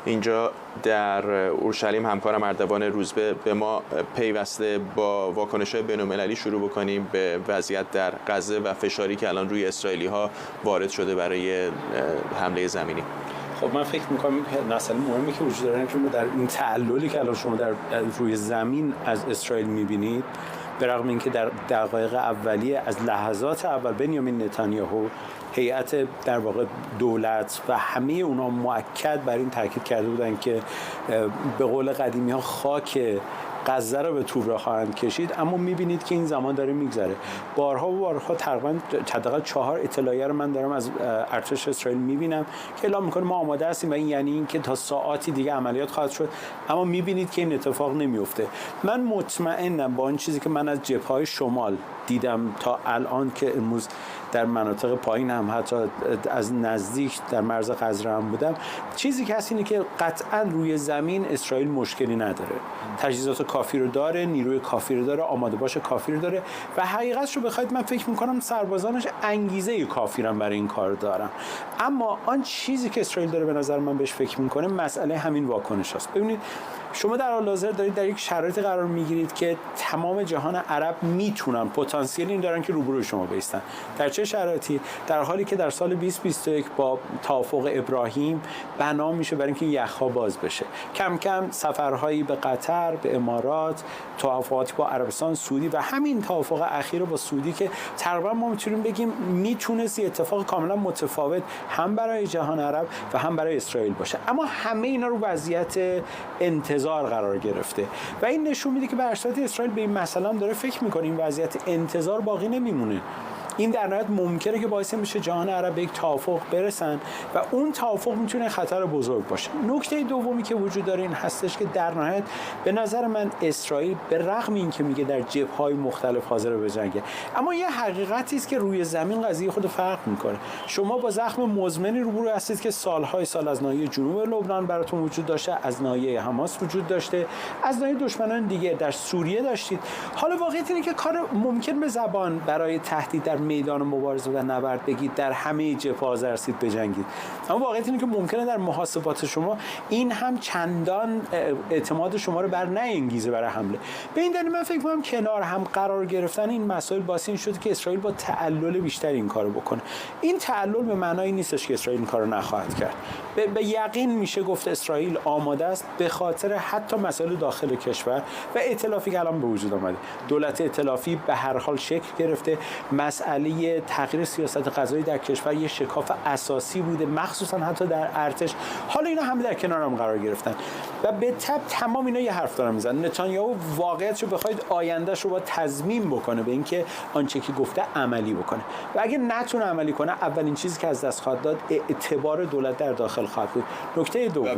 [SPEAKER 1] اینجا در اورشلیم همکارم اردوان روزبه به ما پیوسته با واکنش‌های بین‌المللی شروع بکنیم به وضعیت در غزه و فشاری که الان روی اسرائیلی‌ها وارد شده برای حمله زمینی.
[SPEAKER 9] خب من فکر می‌کنم مسئله مهمی که وجود داره که ما در این تعللی که الان شما در روی زمین از اسرائیل می‌بینید، به رغم اینکه در دقایق اولیه از لحظات اول بنیامین نتانیاهو هیئت در واقع دولت و همه اونا مؤکد بر این تاکید کرده بودن که به قول قدیمی‌ها خاک غزه رو به توبره خواهند کشید، اما می‌بینید که این زمان داره میگذره. بارها و بارها تقریباً حداقل 4 اطلاعیه رو من دارم از ارتش اسرائیل می‌بینم که اعلام می‌کنه ما آماده هستیم و این یعنی اینکه تا ساعاتی دیگه عملیات خواهد شد، اما می‌بینید که این اتفاق نمی‌افته. من مطمئنم با این چیزی که من از جبهه‌های شمال دیدم تا الان که امروز در مناطق پایین هم حتی از نزدیک در مرز غزه هم بودم، چیزی که هست اینه که قطعاً روی زمین اسرائیل مشکلی نداره، تجهیزات کافی رو داره، نیروی کافی رو داره، آماده باش کافی رو داره و حقیقتش رو بخواید من فکر می‌کنم سربازانش انگیزه کافی رو برای این کار دارن. اما آن چیزی که اسرائیل داره به نظر من بهش فکر می‌کنه مسئله همین واکنش است. ببینید شما در حال حاضر دارید در یک شرایطی قرار میگیرید که تمام جهان عرب میتونن پتانسیل این دارن که روبروی شما بایستن. در چه شرایطی؟ در حالی که در سال 2021 با توافق ابراهیم بنا میشه برای اینکه یخ‌ها باز بشه. کم کم سفرهایی به قطر، به امارات، توافقاتی با عربستان سعودی و همین توافق اخیر با سعودی که تقریبا ما میتونیم بگیم میتونست اتفاق کاملا متفاوت هم برای جهان عرب و هم برای اسرائیل باشه. اما همه اینا رو وضعیت انتظار قرار گرفته و این نشون میده که به اساس اسرائیل به این مسئله هم داره فکر میکنه. این وضعیت انتظار باقی نمیمونه. این در نهایت ممکنه که باعث میشه جهان عرب به یک توافق برسن و اون توافق میتونه خطر بزرگ باشه. نکته دومی که وجود داره این هستش که در نهایت به نظر من اسرائیل به رغم اینکه میگه در جبهه‌های مختلف حاضر به جنگه، اما یه حقیقتی است که روی زمین قضیه خود فرق میکنه. شما با زخم مزمنی روبرو هستید که سالهای سال از ناحیه جنوب لبنان براتون وجود داشته، از ناحیه حماس وجود داشته، از ناحیه دشمنان دیگه در سوریه داشتید. حالا واقعیت اینه که کار ممکن به زبان برای تهدید در میدان مبارزه و نبرد بگید در همه جبهه‌ها حاضر هستید بجنگید، اما واقعیت اینه که ممکنه در محاسبات شما این هم چندان اعتماد شما رو بر نانگیزه برای حمله. به این دلیل من فکر می‌کنم کنار هم قرار گرفتن این مسائل باعث این شد که اسرائیل با تعلل بیشتر این کارو بکنه. این تعلل به معنای نیستش که اسرائیل این کارو نخواهد کرد. به یقین میشه گفت اسرائیل آماده است به خاطر حتی مسائل داخل کشور و ائتلافی که الان به وجود آمده. دولت ائتلافی به هر حال شکل گرفته. مسئله تغییر سیاست غذایی در کشور یه شکاف اساسی بوده، مخصوصا حتی در ارتش. حالا اینا همه در کنار هم قرار گرفتن و به تبع تمام اینا یه حرف دارن میزنن. نتانیاهو واقعیتشو بخواید آیندهش رو با تضمین بکنه به اینکه آنچه که گفته عملی بکنه و اگه نتونه عملی کنه اولین چیزی که از دست خواهد داد اعتبار دولت در داخل خواهد بود. نکته دوم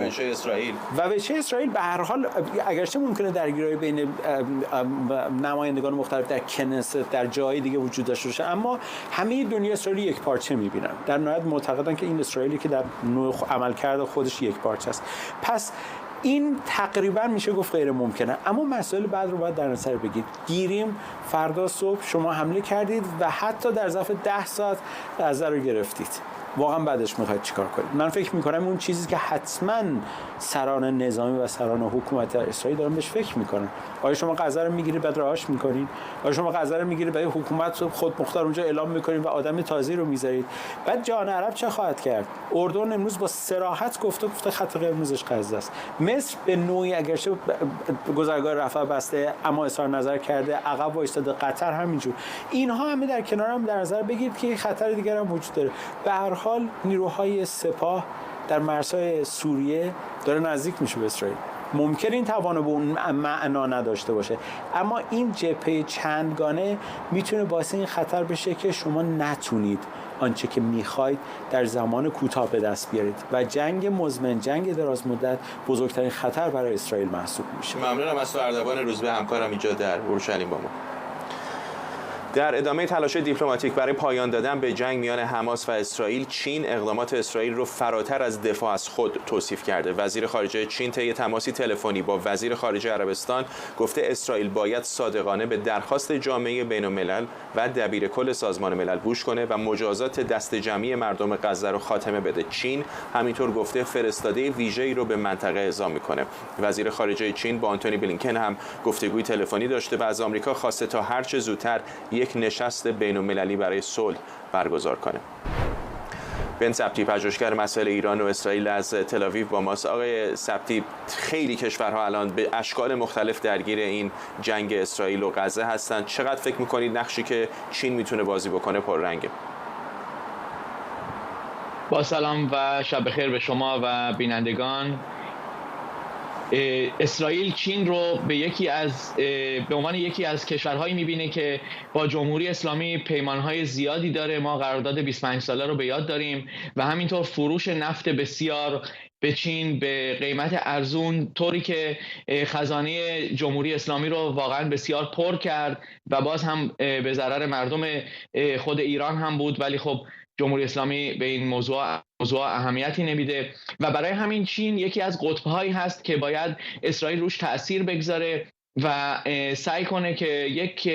[SPEAKER 1] و بچه اسرائیل
[SPEAKER 9] به هر حال اگرچه ممکنه درگیری بین نمایندگان مختلف در کنست در جای دیگه وجود داشته باشه، اما همه دنیا اسرائیل یک پارچه می‌بینن. در نهایت معتقدن که این اسرائیلی که در نوع عملکرد خودش یک پارچه است. پس این تقریبا میشه گفت غیر ممکنه. اما مسائل بعد رو باید در نظر بگیرید. گیریم فردا صبح شما حمله کردید و حتی در ظرف 10 ساعت غزه رو گرفتید. واقعا بعدش میخواید چیکار کنید؟ من فکر میکنم اون چیزی که حتما سران نظامی و سران حکومت در اسرائیل دارن بهش فکر میکنن. آیا شما غزه رو میگیرید بعد رهاش میکنین؟ آیا شما غزه رو میگیرید بعد حکومت خود مختار اونجا اعلام میکنین و آدم تازی رو میذارید؟ بعد جهان عرب چه خواهد کرد؟ اردن امروز با صراحت گفته خط قرمزش غزه است. مصر به نوعی اگرچه گذرگاه رفح بسته اما اظهار نظر کرده، عقب وایستاده، قطر همینجور. اینها همه در کنار هم در نظر بگیرید که خطر دیگر هم وجود داره. به هر حال نیروهای سپاه در مرزهای سوریه داره نزدیک میشه به اسرائیل. ممکن این توانو به اون معنا نداشته باشه، اما این جبهه چندگانه میتونه باعث این خطر بشه که شما نتونید آنچه که میخواید در زمان کوتاه به دست بیارید و جنگ مزمن، جنگ دراز مدت بزرگترین خطر برای اسرائیل محسوب میشه.
[SPEAKER 1] ممنونم از تو اردوان روزبه، همکارم اینجا در اورشلیم با ما. در ادامه تلاش دیپلماتیک برای پایان دادن به جنگ میان حماس و اسرائیل، چین اقدامات اسرائیل رو فراتر از دفاع از خود توصیف کرده. وزیر خارجه چین طی تماسی تلفنی با وزیر خارجه عربستان گفته اسرائیل باید صادقانه به درخواست جامعه بین‌الملل و دبیرکل سازمان ملل گوش کنه و مجازات دست جمعی مردم غزه رو خاتمه بده. چین همینطور گفته فرستاده ویژه‌ای رو به منطقه اعزام میکنه. وزیر خارجه چین با آنتونی بلینکن هم گفتگوی تلفنی داشته و از آمریکا خواسته تا هر چه زودتر یک نشست بین‌المللی برای صلح برگزار کنه. بن سبتی، پژوهشگر مسائل ایران و اسرائیل از تل‌آویو با ماست. آقای سبتی، خیلی کشورها الان به اشکال مختلف درگیر این جنگ اسرائیل و غزه هستند. چقدر فکر می‌کنید نقشی که چین میتونه بازی بکنه پررنگه؟
[SPEAKER 10] با سلام و شب بخیر به شما و بینندگان. اسرائیل چین رو به عنوان یکی از کشورهایی می‌بینه که با جمهوری اسلامی پیمان‌های زیادی داره. ما قرارداد 25 ساله رو به یاد داریم و همینطور فروش نفت بسیار به چین به قیمت ارزون، طوری که خزانه جمهوری اسلامی رو واقعا بسیار پر کرد و باز هم به ضرر مردم خود ایران هم بود، ولی خب جمهوری اسلامی به این موضوع اهمیتی نمیده و برای همین چین یکی از قطب‌هایی هست که باید اسرائیل روش تأثیر بگذاره و سعی کنه که یک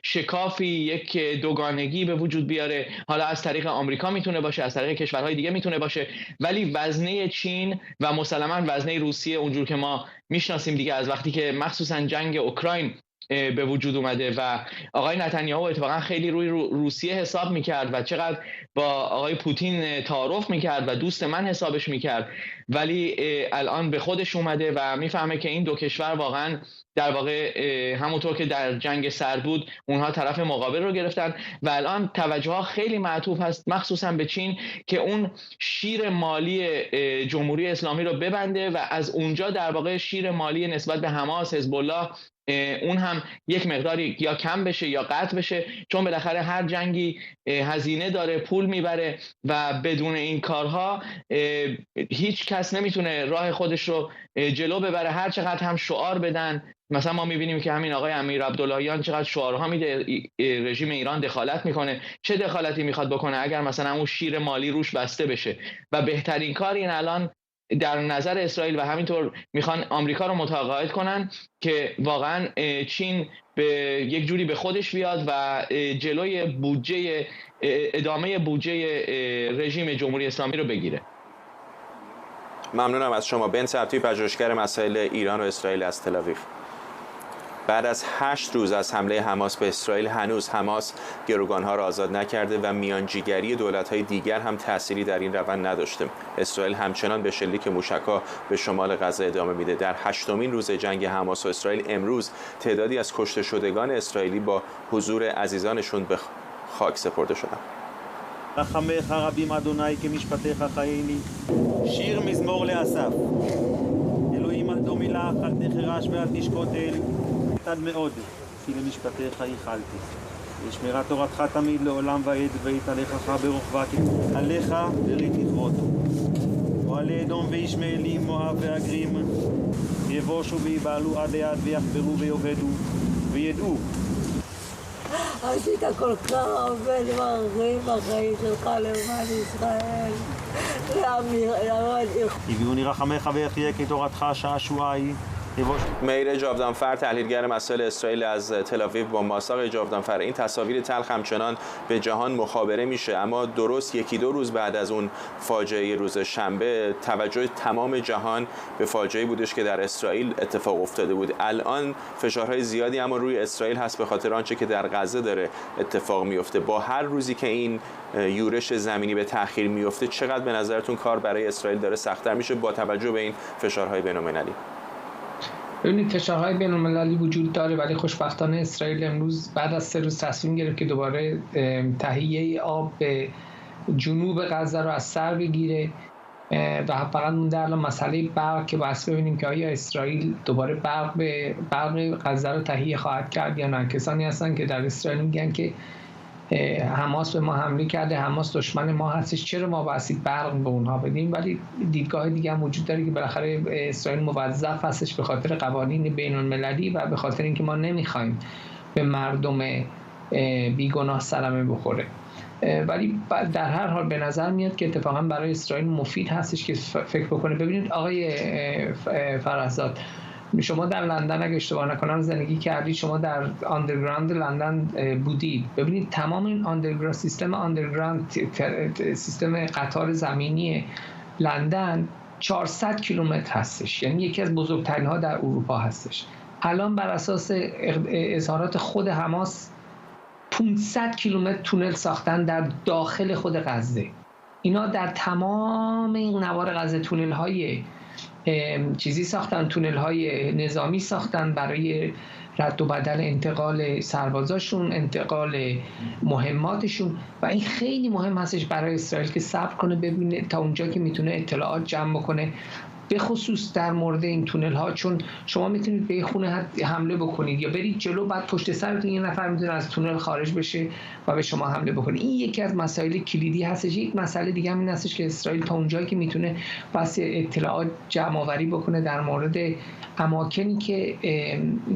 [SPEAKER 10] شکافی، یک دوگانگی به وجود بیاره. حالا از طریق آمریکا میتونه باشه، از طریق کشورهای دیگه میتونه باشه، ولی وزنه چین و مسلماً وزنه روسیه اونجور که ما میشناسیم دیگه از وقتی که مخصوصاً جنگ اوکراین به وجود اومده و آقای نتانیاهو اتفاقا خیلی روی روسیه حساب میکرد و چقدر با آقای پوتین تعارف میکرد و دوست من حسابش میکرد، ولی الان به خودش اومده و میفهمه که این دو کشور واقعا در واقع همونطور که در جنگ سرد بود اونها طرف مقابل رو گرفتن و الان توجه ها خیلی معطوف هست مخصوصا به چین که اون شیر مالی جمهوری اسلامی رو ببنده و از اونجا در واقع شیر مالی نسبت به حماس، حزب الله اون هم یک مقداری یا کم بشه یا قطع بشه، چون بالاخره هر جنگی هزینه داره، پول میبره و بدون این کارها هیچ کس نمیتونه راه خودش رو جلو ببره. هر چقدر هم شعار بدن، مثلا ما میبینیم که همین آقای امیر عبداللهیان چقدر شعارها میده رژیم ایران دخالت میکنه. چه دخالتی میخواد بکنه اگر مثلا اون شیر مالی روش بسته بشه؟ و بهترین کار این الان در نظر اسرائیل و همینطور میخوان آمریکا رو متقاعد کنن که واقعا چین به یک جوری به خودش بیاد و جلوی ادامه بودجه رژیم جمهوری اسلامی رو بگیره.
[SPEAKER 1] ممنونم از شما. بن سبتی، پژوهشگر مسائل ایران و اسرائیل از تل‌آویو. بعد از 8 روز از حمله حماس به اسرائیل هنوز حماس گروگانها را آزاد نکرده و میانجیگری دولت‌های دیگر هم تأثیری در این روند نداشته. اسرائیل همچنان به شلیک موشک‌ها به شمال غزه ادامه میده. در 8مین روز جنگ حماس و اسرائیل امروز تعدادی از کشته شدگان اسرائیلی با حضور عزیزانشون به خاک سپرده شدند.
[SPEAKER 11] רחמיך רבים אדוני כמשפטיך חייני שיר מזמור לאסף אלוהים אל תום מילך אל תחרש ואל תשקוט אל תד מאוד כי למשפטיך ייחלתי לשמירת תורתך תמיד לעולם ועד ויתהלכך ברוחבה עליך ברית לכרות ועלי אדום וישמעאלים מואב והגרים יבושו ויבהלו עד עד ויחברו ויאבדו וידעו
[SPEAKER 12] עשית כל כך הרבה דברים בחיים שלך למען ישראל.
[SPEAKER 11] הביאוני רחמך ויחיה כי תורתך שעשועה היא.
[SPEAKER 1] مهیر جاودانفر، تحلیلگر مسائل اسرائیل از تل‌آویو با ماست. آقای جاودانفر، این تصاویر تلخ همچنان به جهان مخابره میشه، اما درست 1-2 روز بعد از اون فاجعه روز شنبه توجه تمام جهان به فاجعه بودش که در اسرائیل اتفاق افتاده بود. الان فشارهای زیادی اما روی اسرائیل هست به خاطر آنچه که در غزه داره اتفاق میفته. با هر روزی که این یورش زمینی به تأخیر میفته، چقدر به نظرتون کار برای اسرائیل داره سخت‌تر میشه با توجه به این فشارهای بین‌المللی؟
[SPEAKER 13] ببینید فشارهای بین‌المللی وجود داره، ولی خوشبختانه اسرائیل امروز بعد از 3 روز تصمیم گرفت که دوباره تهیه آب به جنوب غزه رو از سر بگیره و فقط مونده الان مسئله برق که باید ببینیم که آیا اسرائیل دوباره برق غزه رو تهیه خواهد کرد یا نه. کسانی هستن که در اسرائیل میگن که حماس به ما حمله کرده، حماس دشمن ما هستش، چرا ما باید برق به اونها بدیم؟ ولی دیدگاه دیگه هم وجود داره که بالاخره اسرائیل موظف هستش به خاطر قوانین بین المللی و به خاطر اینکه ما نمیخوایم به مردم بیگناه صدمه بخوره. ولی در هر حال به نظر میاد که اتفاقا برای اسرائیل مفید هستش که فکر بکنه. ببینید آقای فرزاد، شما در لندن اگه اشتباه نکنم زندگی کردید، شما در آندرگراند لندن بودید. ببینید تمام این سیستم آندرگراند، سیستم قطار زمینی لندن 400 کیلومتر هستش، یعنی یکی از بزرگترین ها در اروپا هستش. الان بر اساس اظهارات خود حماس 500 کیلومتر تونل ساختن در داخل خود غزه. اینا در تمام این نوار غزه تونل های چیزی ساختن، تونل های نظامی ساختن برای رد و بدل انتقال سربازاشون، انتقال مهماتشون، و این خیلی مهم هستش برای اسرائیل که صبر کنه ببینه تا اونجا که میتونه اطلاعات جمع بکنه، به خصوص در مورد این تونل ها، چون شما میتونید به خونه حمله بکنید یا برید جلو، بعد پشت سرتون یه نفر میتونه از تونل خارج بشه و به شما حمله بکنه. این یکی از مسائل کلیدی هستش. یک مسئله دیگه هم این هستش که اسرائیل تا اونجایی که میتونه بس اطلاعات جمع آوری بکنه در مورد اماکنی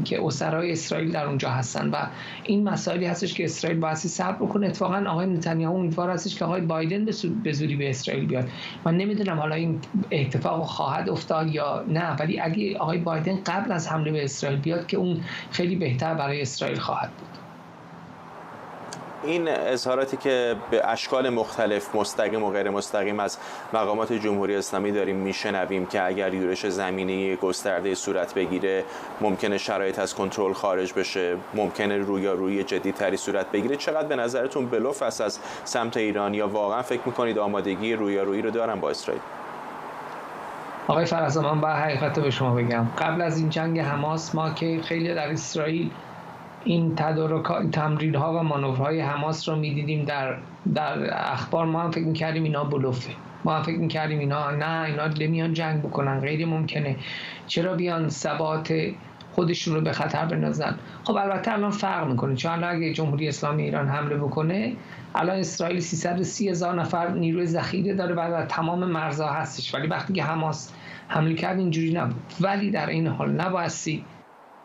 [SPEAKER 13] که اسرای اسرائیل در اونجا هستن، و این مسائلی هستش که اسرائیل باید صبر بکنه. اتفاقا آقای نتانیاهو امیدوار هستش که آقای بایدن به زودی به اسرائیل بیاد. من نمیدونم حالا این اتفاق خواهد افتاد یا نه، ولی اگه آقای بایدن قبل از حمله به اسرائیل بیاد که اون خیلی بهتر برای اسرائیل خواهد بود.
[SPEAKER 1] این اظهاراتی که به اشکال مختلف مستقیم و غیر مستقیم از مقامات جمهوری اسلامی داریم میشنویم که اگر یورش زمینی گسترده صورت بگیره ممکنه شرایط از کنترل خارج بشه، ممکنه رویارویی جدی‌تری صورت بگیره، چقدر به نظرتون بلوف است از سمت ایران، یا واقعا فکر می‌کنید آمادگی رویارویی رو دارن با اسرائیل؟
[SPEAKER 13] آقای فرزاد، من با حقیقت به شما بگم، قبل از این جنگ حماس ما که خیلی در اسرائیل این تمرین‌ها و مانورهای حماس رو می‌دیدیم در اخبار، ما هم فکر می‌کردیم اینا بلوفه، ما هم فکر می‌کردیم اینا نمیان جنگ بکنن، غیر ممکنه، چرا بیان ثبات خودشون رو به خطر بندازن. خب البته الان فرق میکنه، چون الان اگه جمهوری اسلامی ایران حمله بکنه، الان اسرائیل 330,000 نفر نیروی ذخیره داره و در تمام مرزها هستش، ولی وقتی که حماس حمله کرد اینجوری نبود. ولی در این حال نبایستی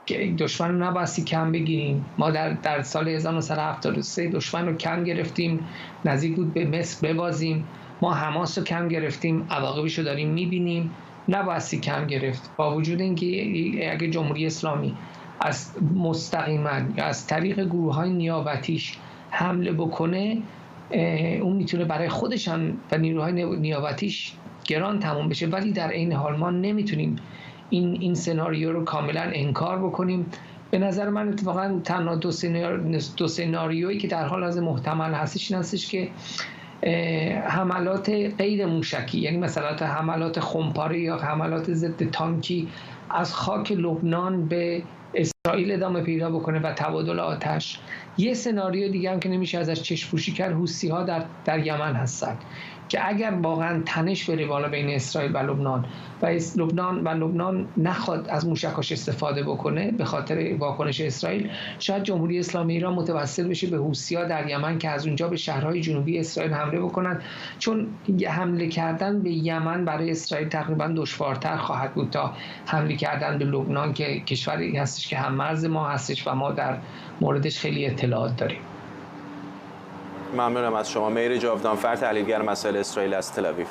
[SPEAKER 13] که دشمن رو نبایستی کم بگیریم. ما در سال 1973 دشمن رو کم گرفتیم، نزدیک بود به مصر ببازیم. ما حماس رو کم گرفتیم، عواقبش رو داریم میبینیم. نبایستی کم گرفت، با وجود اینکه اگه جمهوری اسلامی از مستقیما یا از طریق گروه‌های نیابتیش حمله بکنه، اون میتونه برای خودشان و نیروهای نیابتیش گران تموم بشه. ولی در این حال ما نمیتونیم این سناریو رو کاملا انکار بکنیم. به نظر من اتفاقا تنها دو سناریویی که در حال حاضر محتمل هستش این هستش که حملات غیر موشکی، یعنی مثلا حملات خمپاره یا حملات ضد تانکی از خاک لبنان به اسرائیل ادامه پیدا بکنه و تبادل آتش. یه سناریو دیگه هم که نمیشه ازش چشم پوشی کرد، حوثی‌ها در یمن هستن که اگر واقعا تنش بره بالا بین اسرائیل و لبنان نخواد از موشکاش استفاده بکنه به خاطر واکنش اسرائیل، شاید جمهوری اسلامی ایران متوسل بشه به حوثی‌ها در یمن که از اونجا به شهرهای جنوبی اسرائیل حمله بکنن، چون حمله کردن به یمن برای اسرائیل تقریبا دشوارتر خواهد بود تا حمله کردن به لبنان که کشوری هستش که هم مرز ما هستش و ما در موردش خیلی اطلاعات داریم.
[SPEAKER 1] ممنونم از شما. مهر جاودانفر، تحلیلگر مسائل اسرائیل از تل آویو.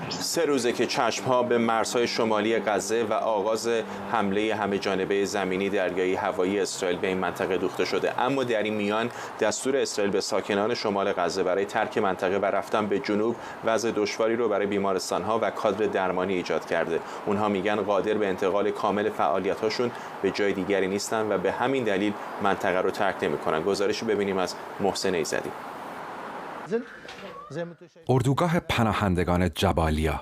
[SPEAKER 1] 3 روزه که چشم‌ها به مرزهای شمالی غزه و آغاز حمله همه‌جانبه زمینی، دریایی، هوایی اسرائیل به این منطقه دوخته شده، اما در این میان دستور اسرائیل به ساکنان شمال غزه برای ترک منطقه و رفتن به جنوب وضع دشواری رو برای بیمارستان‌ها و کادر درمانی ایجاد کرده. اونها میگن قادر به انتقال کامل فعالیت‌هاشون به جای دیگری نیستن و به همین دلیل منطقه رو ترک نمی‌کنن. گزارشی ببینیم از محسن ایزدی.
[SPEAKER 14] اردوگاه پناهندگان جبالیا،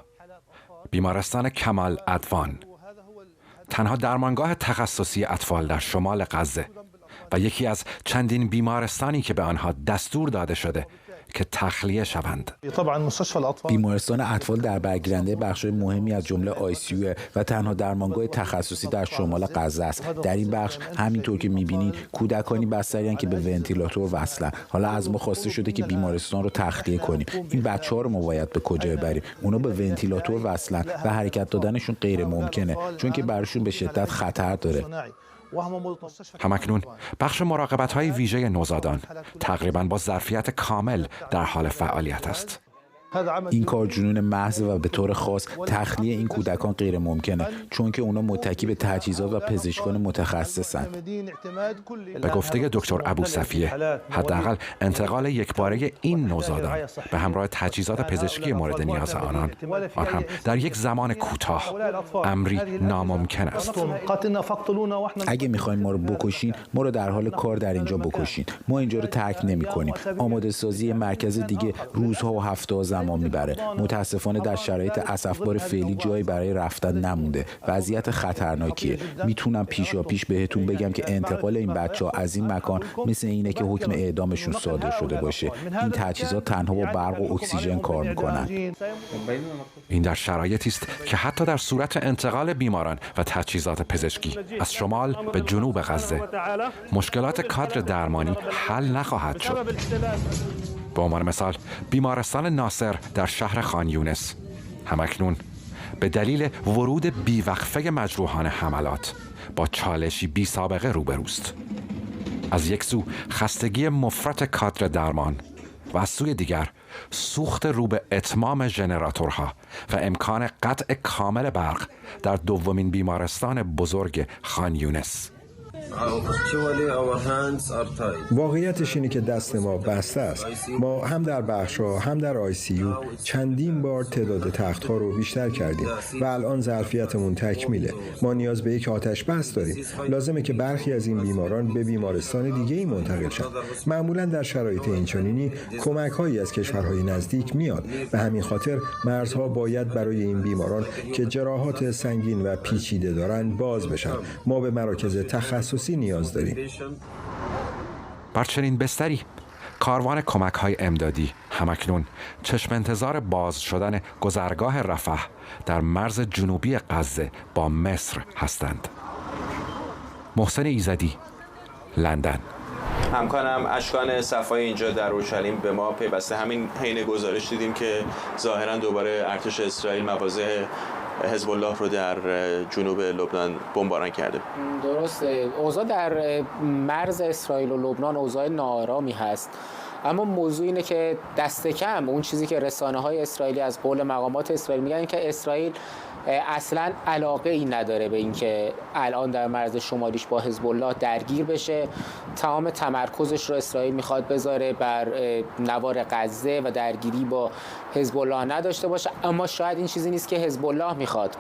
[SPEAKER 14] بیمارستان کمال ادوان، تنها درمانگاه تخصصی اطفال در شمال غزه و یکی از چندین بیمارستانی که به آنها دستور داده شده که تخلیه شوند.
[SPEAKER 15] بیمارستان اطفال در برگیرنده بخش‌های مهمی از جمله ICU و تنها درمانگاه تخصصی در شمال غزه است. در این بخش همینطور که می‌بینید کودکانی بستری‌اند که به ونتیلاتور وصلن. حالا از ما خواسته شده که بیمارستان رو تخلیه کنیم. این بچه‌ها رو ما باید به کجا ببریم؟ اونا به ونتیلاتور وصلن و حرکت دادنشون غیر ممکنه، چون که براشون به شدت خطر داره.
[SPEAKER 14] همکنون بخش مراقبت‌های ویژه نوزادان تقریباً با ظرفیت کامل در حال فعالیت است.
[SPEAKER 15] این کار جنون محض و به طور خاص تخلیه این کودکان غیر ممکنه، چون که اونا متکی به تجهیزات و پزشکان متخصصن.
[SPEAKER 14] به گفته دکتر ابوصفیه، حداقل انتقال یکباره این نوزادان به همراه تجهیزات پزشکی مورد نیاز آن هم در یک زمان کوتاه امری ناممکن است.
[SPEAKER 15] اگه میخواین ما رو بکشین، ما رو در حال کار در اینجا بکشین. ما اینجا رو ترک نمی‌کنیم. آماده سازی مرکز دیگه روزها و هفته‌ها زمان میبره. متاسفانه در شرایط اسفبار فعلی جایی برای رفتن نمونده. وضعیت خطرناکیه. میتونم پیشاپیش بهتون بگم که انتقال این بچه‌ها از این مکان مثل اینه که حکم اعدامشون صادر شده باشه. این تجهیزات تنها با برق و اکسیژن کار میکنن.
[SPEAKER 14] این در شرایطی است که حتی در صورت انتقال بیماران و تجهیزات پزشکی از شمال به جنوب غزه مشکلات کادر درمانی حل نخواهد شد. به عنوان مثال بیمارستان ناصر در شهر خان یونس همکنون به دلیل ورود بیوقفه مجروحان حملات با چالشی بی سابقه روبروست. از یک سو خستگی مفرط کادر درمان و از سوی دیگر سوخت رو به اتمام ژنراتورها و امکان قطع کامل برق در دومین بیمارستان بزرگ خان یونس.
[SPEAKER 16] واقعیتش اینه که دست ما بسته است. ما هم در بخش‌ها هم در ICU چندین بار تعداد تخت‌ها رو بیشتر کردیم و الان ظرفیتمون تکمیله. ما نیاز به یک آتش بس داریم. لازمه که برخی از این بیماران به بیمارستان دیگه‌ای منتقل شن. معمولاً در شرایط اینچنینی کمک‌هایی از کشورهای نزدیک میاد. به همین خاطر مرزها باید برای این بیماران که جراحات سنگین و پیچیده دارن باز بشن. ما به مراکز تخصصی نیاز داریم.
[SPEAKER 14] بر چنین بستری کاروان کمک‌های امدادی همکنون چشم انتظار باز شدن گذرگاه رفح در مرز جنوبی غزه با مصر هستند. محسن ایزدی، لندن.
[SPEAKER 1] همکارم اشکان صفایی اینجا در اورشلیم به ما پیوسته همین حین گزارش دیدیم که ظاهرا دوباره ارتش اسرائیل مواضع حزب الله رو در جنوب لبنان بمباران کرده.
[SPEAKER 17] درسته. اوضاع در مرز اسرائیل و لبنان اوضاع ناآرامی هست. اما موضوع اینه که دست کم اون چیزی که رسانه‌های اسرائیلی از قول مقامات اسرائیل میگن که اسرائیل اصلا علاقه ای نداره به اینکه الان در مرز شمالیش با حزب الله درگیر بشه. تمام تمرکزش رو اسرائیل میخواد بذاره بر نوار غزه و درگیری با حزب الله نداشته باشه. اما شاید این چیزی نیست که حزب الله میخواد.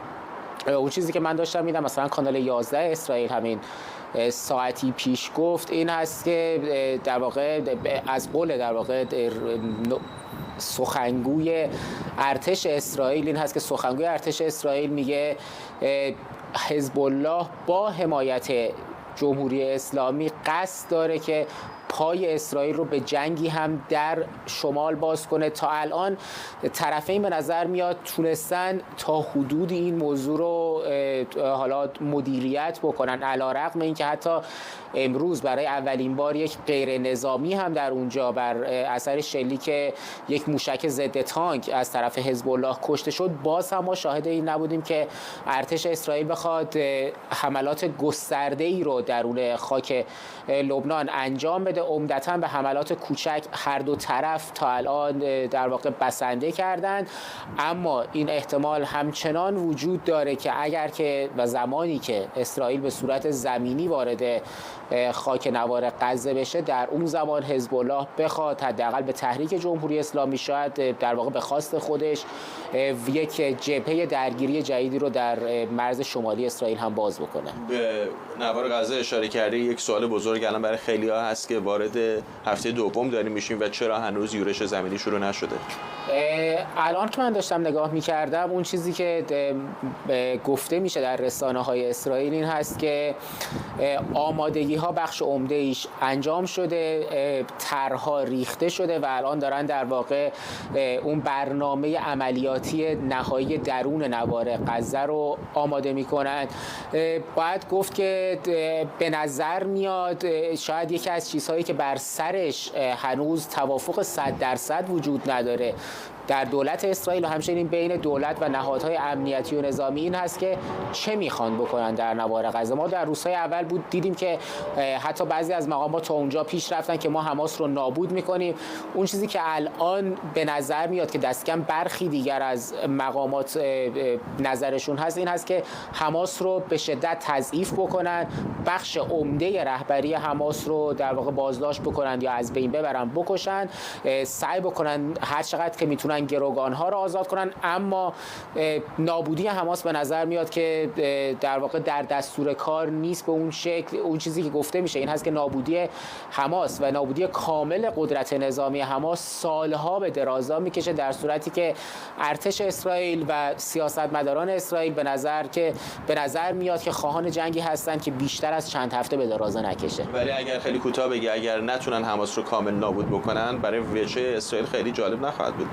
[SPEAKER 17] اون چیزی که من داشتم میدم مثلا کانال 11 اسرائیل همین ساعتی پیش گفت این هست که در واقع از قول در واقع سخنگوی ارتش اسرائیل این هست که سخنگوی ارتش اسرائیل میگه حزب الله با حمایت جمهوری اسلامی قصد داره که پای اسرائیل رو به جنگی هم در شمال باز کنه. تا الان طرفین به نظر میاد تونستن تا حدود این موضوع رو حالا مدیریت بکنن، علی‌رغم اینکه حتی امروز برای اولین بار یک غیر نظامی هم در اونجا بر اثر شلیک یک موشک ضد تانک از طرف حزب الله کشته شد. باز هم ما شاهد این نبودیم که ارتش اسرائیل بخواد حملات گسترده‌ای رو درون خاک لبنان انجام بده. عمدتاً به حملات کوچک هر دو طرف تا الان در واقع بسنده کردند، اما این احتمال همچنان وجود داره که اگر که و زمانی که اسرائیل به صورت زمینی وارد خاک نوار غزه بشه، در اون زمان حزب الله بخواد حداقل به تحریک جمهوری اسلامی شاید در واقع به خواست خودش یک جبهه درگیری جدیدی رو در مرز شمالی اسرائیل هم باز بکنه.
[SPEAKER 1] به نوار غزه اشاره کردی. یک سوال بزرگ الان برای خیلی‌ها هست که وارد هفته دوم داریم میشیم و چرا هنوز یورش زمینی شروع نشده؟
[SPEAKER 17] الان که من داشتم نگاه میکردم اون چیزی که گفته میشه در رسانه‌های اسرائیل این هست که آمادگی ها بخش عمده ایش انجام شده، طرح‌ها ریخته شده و الان دارن در واقع اون برنامه عملیاتی نهایی درون نوار غزه رو آماده میکنن. باید گفت که به نظر میاد شاید یکی از چیزهایی که بر سرش هنوز توافق 100% وجود نداره در دولت اسرائیل و همچنین بین دولت و نهادهای امنیتی و نظامی این هست که چه میخوان بکنن در نوار غزه. ما در روزهای اول بود دیدیم که حتی بعضی از مقامات تا اونجا پیش رفتن که ما حماس رو نابود میکنیم. اون چیزی که الان به نظر میاد که دست کم برخی دیگر از مقامات نظرشون هست این هست که حماس رو به شدت تضعیف بکنن، بخش عمده رهبری حماس رو در واقع بازداشت بکنن یا از بین ببرن، بکشن، سعی بکنن هر چقدر که میتونن گروگانها رو آزاد کنن. اما نابودی حماس به نظر میاد که در واقع در دستور کار نیست به اون شکل. اون چیزی که گفته میشه این هست که نابودی حماس و نابودی کامل قدرت نظامی حماس سالها به درازا میکشه، در صورتی که ارتش اسرائیل و سیاستمداران اسرائیل به نظر میاد که خواهان جنگی هستن که بیشتر از چند هفته به درازا نکشه.
[SPEAKER 1] ولی اگر خیلی کوتاه بگی، اگر نتونن حماس رو کامل نابود بکنن، برای وجه اسرائیل خیلی جالب نخواهد بود.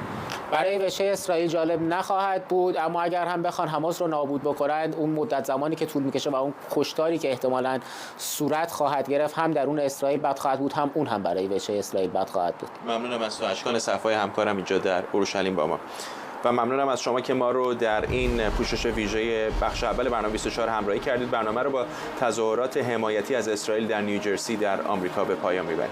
[SPEAKER 17] برای وجه اسرائیل جالب نخواهد بود، اما اگر هم بخوان حماس رو نابود بکنن، اون مدت زمانی که طول میکشه و اون کشتاری که احتمالاً صورت خواهد گرفت هم درون اسرائیل بد خواهد بود، هم اون هم برای وجه اسرائیل بد خواهد بود.
[SPEAKER 1] ممنونم از تو اشکان صفای همکارم اینجا در اورشلیم با ما، و ممنونم از شما که ما رو در این پوشش ویژه بخش اول برنامه 24 همراهی کردید. برنامه رو با تظاهرات حمایتی از اسرائیل در نیوجرسی در آمریکا به پایان میبریم.